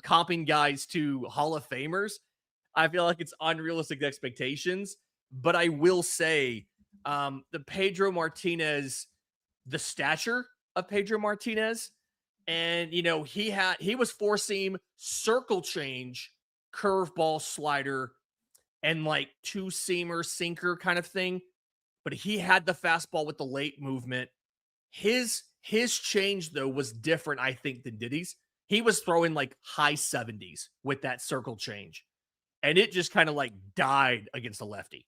comping guys to Hall of Famers. I feel like it's unrealistic expectations, but I will say the Pedro Martinez, the stature of Pedro Martinez, and he was four seam, circle change, curveball, slider, and like two seamer, sinker kind of thing. But he had the fastball with the late movement. His change though was different, I think, than Diddy's. He was throwing like high 70s with that circle change, and it just kind of like died against the lefty.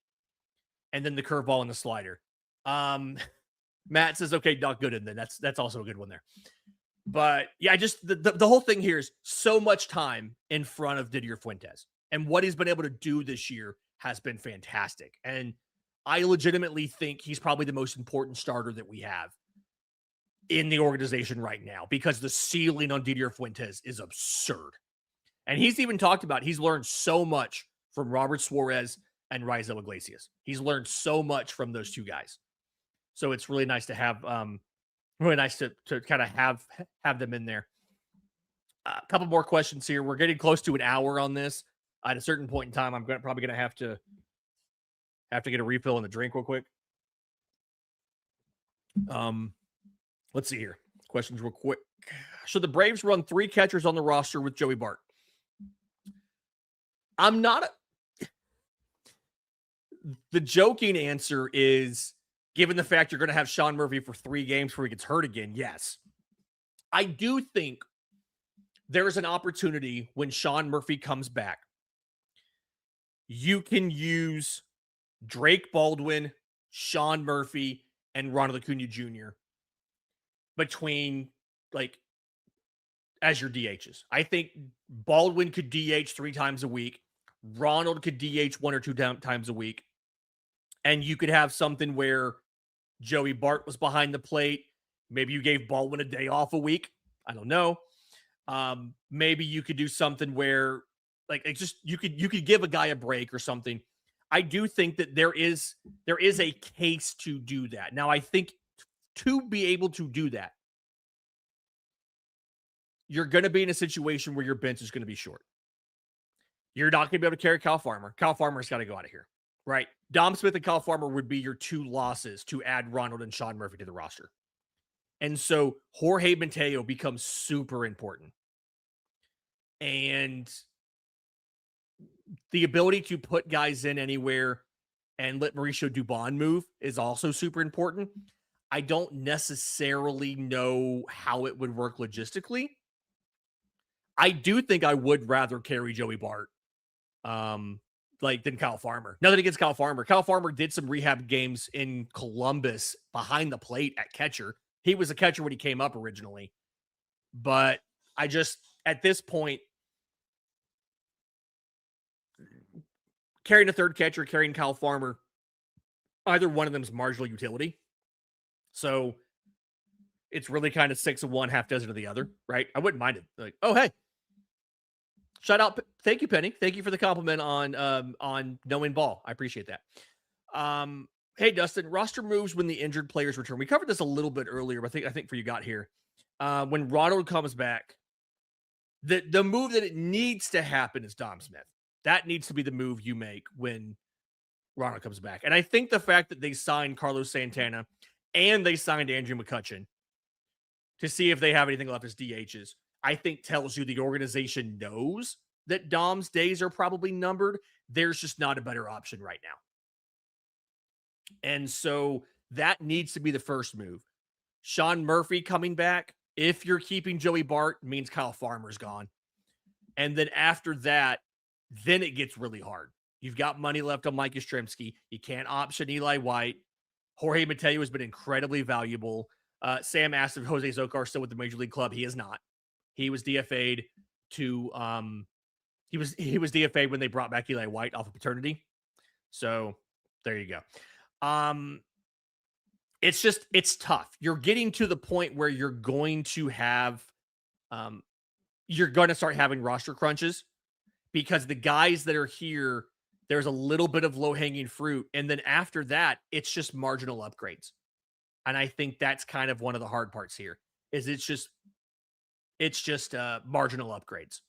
And then the curveball and the slider. Matt says, "Okay, Doc Gooden." Then that's also a good one there. But yeah, just the whole thing here is so much time in front of Didier Fuentes, and what he's been able to do this year has been fantastic. And I legitimately think he's probably the most important starter that we have in the organization right now, because the ceiling on Didier Fuentes is absurd. And he's even talked about he's learned so much from Robert Suarez and Raisel Iglesias. He's learned so much from those two guys. So it's really nice to have really nice to kind of have them in there. A couple more questions here. We're getting close to an hour on this. At a certain point in time, I'm probably going to have to get a refill on the drink real quick. Let's see here. Questions real quick. Should the Braves run 3 catchers on the roster with Joey Bart? The joking answer is, given the fact you're going to have Sean Murphy for 3 games before he gets hurt again, yes. I do think there's an opportunity when Sean Murphy comes back. You can use Drake Baldwin, Sean Murphy, and Ronald Acuña Jr. between, like, as your DHs. I think Baldwin could DH 3 times a week. Ronald could DH 1 or 2 times a week. And you could have something where Joey Bart was behind the plate. Maybe you gave Baldwin a day off a week. I don't know. Maybe you could do something where, like, it's just you could give a guy a break or something. I do think that there is a case to do that. Now, I think to be able to do that, you're going to be in a situation where your bench is going to be short. You're not going to be able to carry Kyle Farmer. Kyle Farmer's got to go out of here, right? Dom Smith and Kyle Farmer would be your 2 losses to add Ronald and Sean Murphy to the roster. And so Jorge Mateo becomes super important. And the ability to put guys in anywhere and let Mauricio Dubon move is also super important. I don't necessarily know how it would work logistically. I do think I would rather carry Joey Bart than Kyle Farmer. Nothing against Kyle Farmer. Kyle Farmer did some rehab games in Columbus behind the plate at catcher. He was a catcher when he came up originally. But I just, at this point, carrying a third catcher, carrying Kyle Farmer, either one of them is marginal utility. So it's really kind of 6 of one, half dozen of the other, right? I wouldn't mind it. Like, oh, hey. Shout out. Thank you, Penny. Thank you for the compliment on knowing ball. I appreciate that. Hey, Dustin, roster moves when the injured players return. We covered this a little bit earlier, but I think for you got here. When Ronald comes back, the move that it needs to happen is Dom Smith. That needs to be the move you make when Ronald comes back. And I think the fact that they signed Carlos Santana and they signed Andrew McCutchen to see if they have anything left as DHs, I think tells you the organization knows that Dom's days are probably numbered. There's just not a better option right now. And so that needs to be the first move. Sean Murphy coming back, if you're keeping Joey Bart, means Kyle Farmer's gone. And then after that, then it gets really hard. You've got money left on Mike Yastrzemski. You can't option Eli White. Jorge Mateo has been incredibly valuable. Sam asked if Jose Zocar is still with the Major League Club. He is not. He was DFA'd to he was DFA'd when they brought back Eli White off of paternity. So there you go. It's tough. You're getting to the point where you're going to have you're going to start having roster crunches because the guys that are here There's a little bit of low-hanging fruit, and then after that, it's just marginal upgrades. And I think that's kind of one of the hard parts here, is it's just marginal upgrades.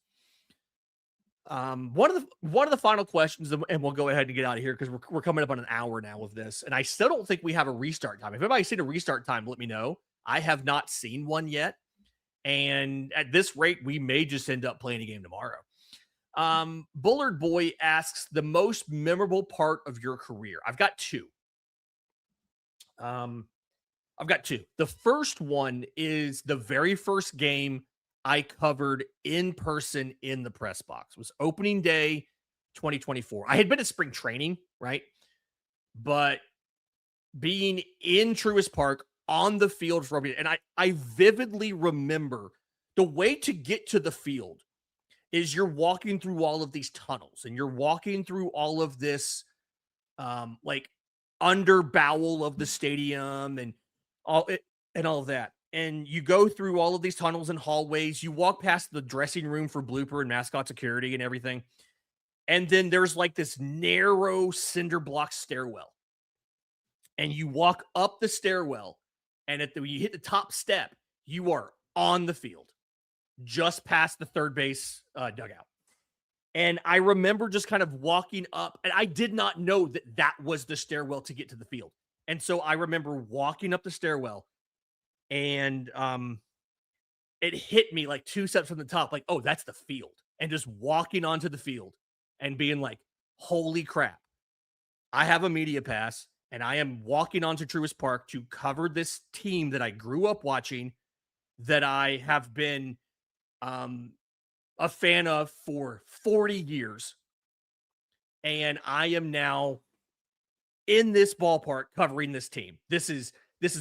One of the final questions, and we'll go ahead and get out of here because we're coming up on an hour now of this, and I still don't think we have a restart time. If anybody's seen a restart time, let me know. I have not seen one yet, and at this rate, we may just end up playing a game tomorrow. Bullard Boy asks the most memorable part of your career. I've got two. I've got two. The first one is the very first game I covered in person in the press box. It was opening day 2024. I had been at spring training, right? But being in Truist Park on the field for opening, and I vividly remember the way to get to the field is you're walking through all of these tunnels and you're walking through all of this like under bowel of the stadium and all of that. And you go through all of these tunnels and hallways. You walk past the dressing room for blooper and mascot security and everything. And then there's like this narrow cinder block stairwell. And you walk up the stairwell, and when you hit the top step, you are on the field, just past the third base dugout. And I remember just kind of walking up, and I did not know that that was the stairwell to get to the field. And so I remember walking up the stairwell, and it hit me like two steps from the top, like, oh, that's the field. And just walking onto the field and being like, holy crap, I have a media pass, and I am walking onto Truist Park to cover this team that I grew up watching, that I have been a fan of for 40 years. And I am now in this ballpark covering this team. This is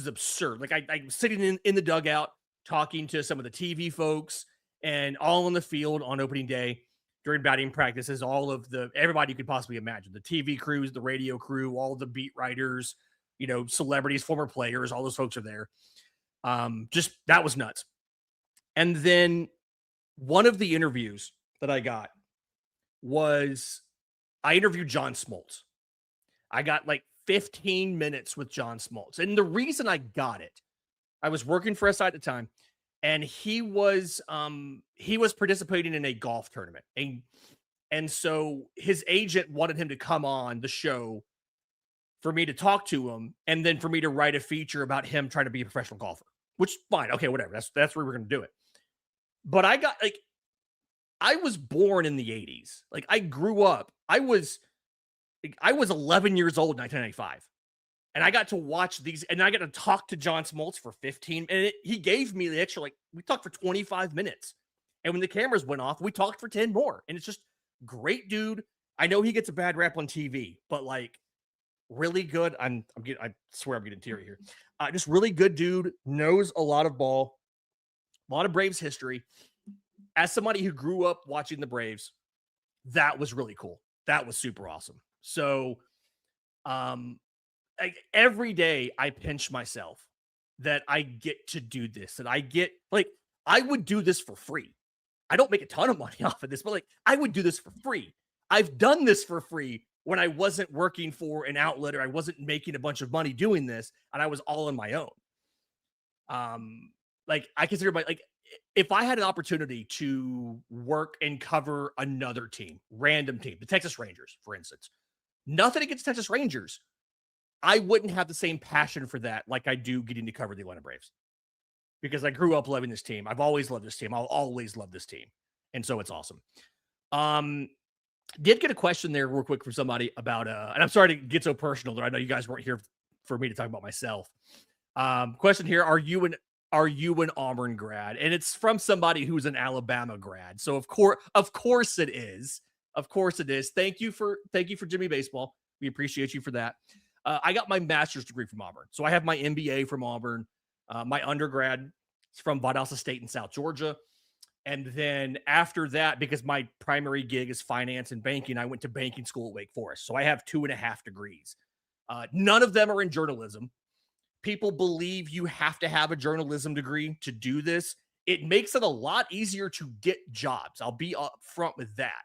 absurd. Like I'm sitting in the dugout talking to some of the TV folks and all on the field on opening day during batting practices, everybody you could possibly imagine, the TV crews, the radio crew, all the beat writers, celebrities, former players, all those folks are there. Just that was nuts. And then one of the interviews that I got was I interviewed John Smoltz. I got like 15 minutes with John Smoltz. And the reason I got it, I was working for SI at the time, and he was participating in a golf tournament. And so his agent wanted him to come on the show for me to talk to him, and then for me to write a feature about him trying to be a professional golfer, which fine. Okay, whatever. That's where we're going to do it. But I was born in the 80s. Like I grew up. I was 11 years old in 1995. And I got to watch these, and I got to talk to John Smoltz for 15, and he gave me the extra, we talked for 25 minutes. And when the cameras went off, we talked for 10 more. And it's just great dude. I know he gets a bad rap on TV, but really good. I swear I'm getting teary here. Just really good dude, knows a lot of ball, a lot of Braves history. As somebody who grew up watching the Braves, that was really cool. That was super awesome. So, every day I pinch myself that I get to do this, that I would do this for free. I don't make a ton of money off of this, but I would do this for free. I've done this for free when I wasn't working for an outlet or I wasn't making a bunch of money doing this, and I was all on my own. I consider if I had an opportunity to work and cover another team, random team, the Texas Rangers, for instance, nothing against Texas Rangers, I wouldn't have the same passion for that like I do getting to cover the Atlanta Braves, because I grew up loving this team. I've always loved this team. I'll always love this team. And so it's awesome. Did get a question there real quick from somebody about, and I'm sorry to get so personal, I know you guys weren't here for me to talk about myself. Question here. Are you an Auburn grad? And it's from somebody who's an Alabama grad. So of course it is. Of course it is. Thank you for Jimmy Baseball. We appreciate you for that. I got my master's degree from Auburn. So I have my MBA from Auburn. My undergrad is from Valdosta State in South Georgia. And then after that, because my primary gig is finance and banking, I went to banking school at Wake Forest. So I have 2.5 degrees. None of them are in journalism. People believe you have to have a journalism degree to do this. It makes it a lot easier to get jobs. I'll be upfront with that.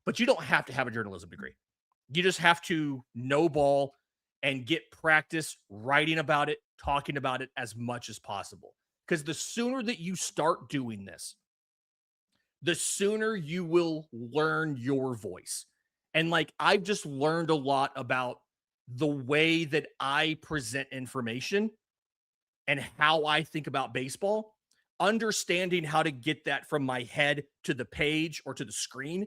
But you don't have to have a journalism degree. You just have to know ball and get practice writing about it, talking about it as much as possible. Because the sooner that you start doing this, the sooner you will learn your voice. And like, I've just learned a lot about the way that I present information and how I think about baseball. Understanding how to get that from my head to the page or to the screen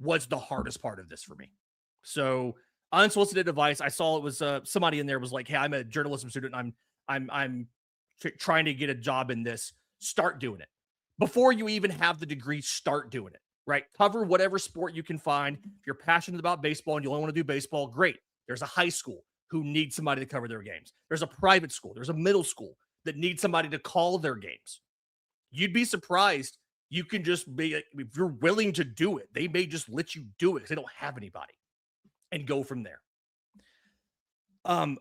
was the hardest part of this for me. So, unsolicited advice. I saw it was somebody in there was like, "Hey, I'm a journalism student. I'm trying to get a job in this. Start doing it before you even have the degree. Start doing it. Right? Cover whatever sport you can find. If you're passionate about baseball and you only want to do baseball, great. There's a high school who needs somebody to cover their games. There's a private school. There's a middle school that needs somebody to call their games. You'd be surprised. You can just be, if you're willing to do it, they may just let you do it because they don't have anybody, and go from there.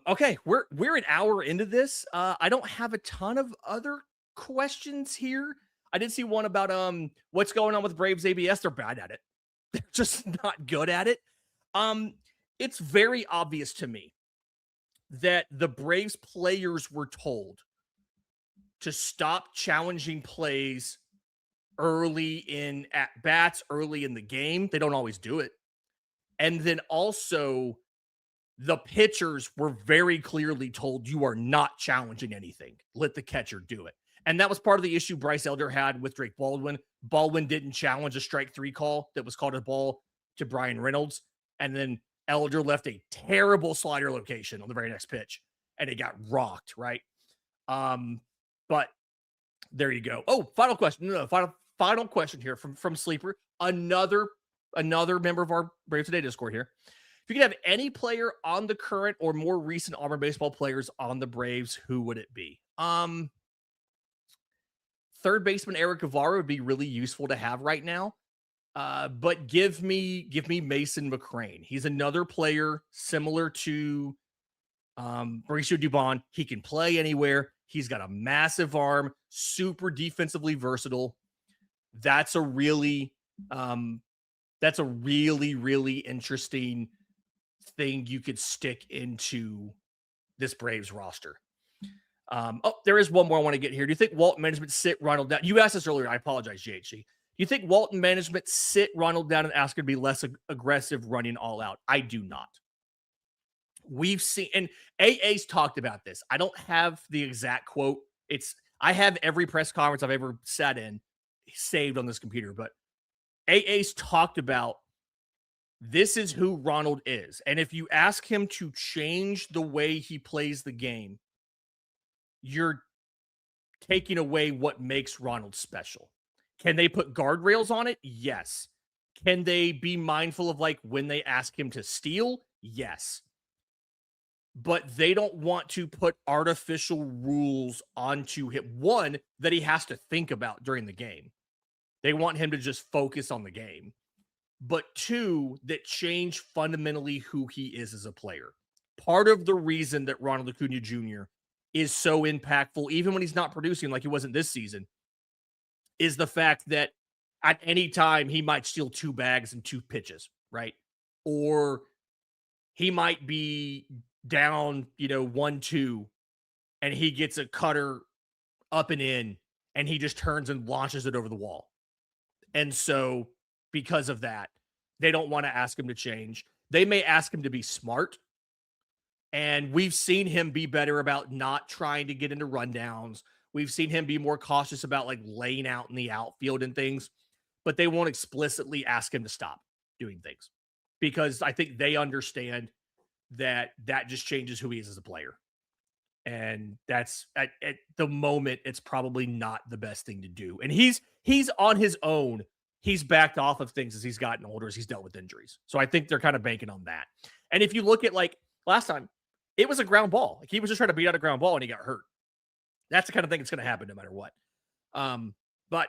Okay, we're an hour into this. I don't have a ton of other questions here. I did see one about what's going on with Braves ABS. They're bad at it. They're just not good at it. It's very obvious to me that the Braves players were told to stop challenging plays early in at bats, early in the game. They don't always do it. And then also, the pitchers were very clearly told, you are not challenging anything. Let the catcher do it. And that was part of the issue Bryce Elder had with Drake Baldwin. Baldwin didn't challenge a strike 3 call that was called a ball to Brian Reynolds. And then Elder left a terrible slider location on the very next pitch, and it got rocked, right? But there you go. Oh, final question. No, final question here from Sleeper. Another member of our Brave Today Discord here. If you could have any player on the current or more recent Auburn baseball players on the Braves, who would it be? Third baseman Eric Guevara would be really useful to have right now. But give me Mason McCrane. He's another player similar to Mauricio Dubon. He can play anywhere. He's got a massive arm, super defensively versatile. That's a really really interesting thing you could stick into this Braves roster. There is one more I want to get here. Do you think Walton management sit Ronald down? You asked this earlier. I apologize, GHC. Do you think Walton management sit Ronald down and ask him to be less aggressive running all out? I do not. We've seen, and AA's talked about this. I don't have the exact quote. I have every press conference I've ever sat in saved on this computer, but AA's talked about this is who Ronald is. And if you ask him to change the way he plays the game, you're taking away what makes Ronald special. Can they put guardrails on it? Yes. Can they be mindful of like when they ask him to steal? Yes. But they don't want to put artificial rules onto him. One, that he has to think about during the game. They want him to just focus on the game. But two, that change fundamentally who he is as a player. Part of the reason that Ronald Acuña Jr. is so impactful, even when he's not producing like he wasn't this season, is the fact that at any time he might steal 2 bags and 2 pitches, right? Or he might be down, 1-2, and he gets a cutter up and in, and he just turns and launches it over the wall. And so because of that, they don't want to ask him to change. They may ask him to be smart. And we've seen him be better about not trying to get into rundowns. We've seen him be more cautious about like laying out in the outfield and things, but they won't explicitly ask him to stop doing things because I think they understand that just changes who he is as a player. And that's at the moment, it's probably not the best thing to do. And he's on his own. He's backed off of things as he's gotten older, as he's dealt with injuries. So I think they're kind of banking on that. And if you look at like last time, it was a ground ball. Like he was just trying to beat out a ground ball and he got hurt. That's the kind of thing that's going to happen no matter what. But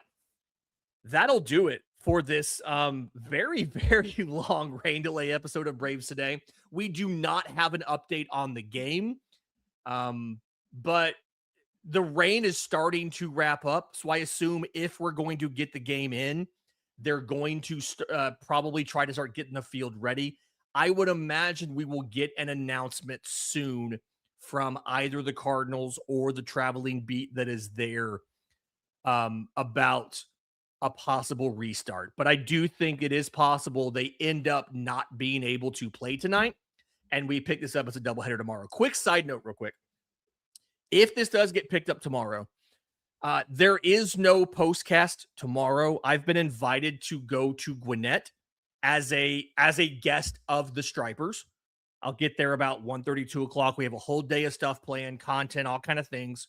that'll do it for this very, very long rain delay episode of Braves Today. We do not have an update on the game, but the rain is starting to wrap up. So I assume if we're going to get the game in, they're going to probably try to start getting the field ready. I would imagine we will get an announcement soon from either the Cardinals or the traveling beat that is there about a possible restart. But I do think it is possible they end up not being able to play tonight, and we pick this up as a doubleheader tomorrow. Quick side note, real quick. If this does get picked up tomorrow, there is no postcast tomorrow. I've been invited to go to Gwinnett as a guest of the Stripers. I'll get there about 1:30, 2 o'clock. We have a whole day of stuff planned, content, all kind of things.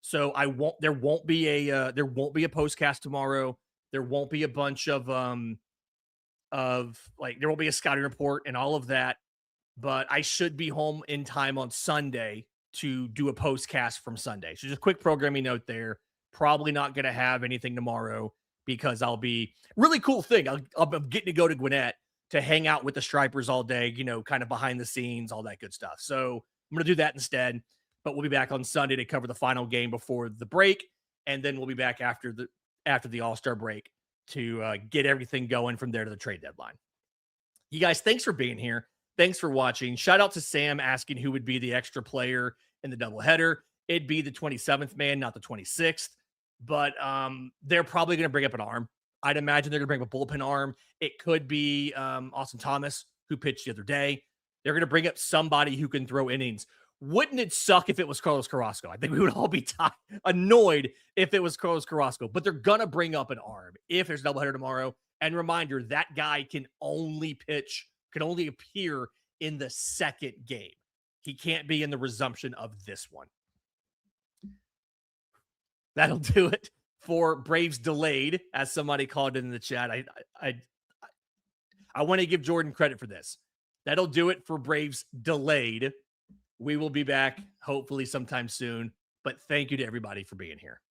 So there won't be a postcast tomorrow. There won't be a bunch of like there won't be a scouting report and all of that. But I should be home in time on Sunday to do a postcast from Sunday. So just a quick programming note there. Probably not going to have anything tomorrow because I'll be really cool thing. I'm getting to go to Gwinnett to hang out with the Stripers all day, kind of behind the scenes, all that good stuff. So I'm going to do that instead. But we'll be back on Sunday to cover the final game before the break, and then we'll be back after the All-Star break to get everything going from there to the trade deadline. You guys, thanks for being here. Thanks for watching. Shout out to Sam asking who would be the extra player in the doubleheader. It'd be the 27th man, not the 26th. But they're probably going to bring up an arm. I'd imagine they're going to bring up a bullpen arm. It could be Austin Thomas, who pitched the other day. They're going to bring up somebody who can throw innings. Wouldn't it suck if it was Carlos Carrasco? I think we would all be annoyed if it was Carlos Carrasco. But they're going to bring up an arm if there's a doubleheader tomorrow. And reminder, that guy can only appear in the second game. He can't be in the resumption of this one. That'll do it for Braves delayed, as somebody called it in the chat. I want to give Jordan credit for this. That'll do it for Braves delayed. We will be back hopefully sometime soon. But thank you to everybody for being here.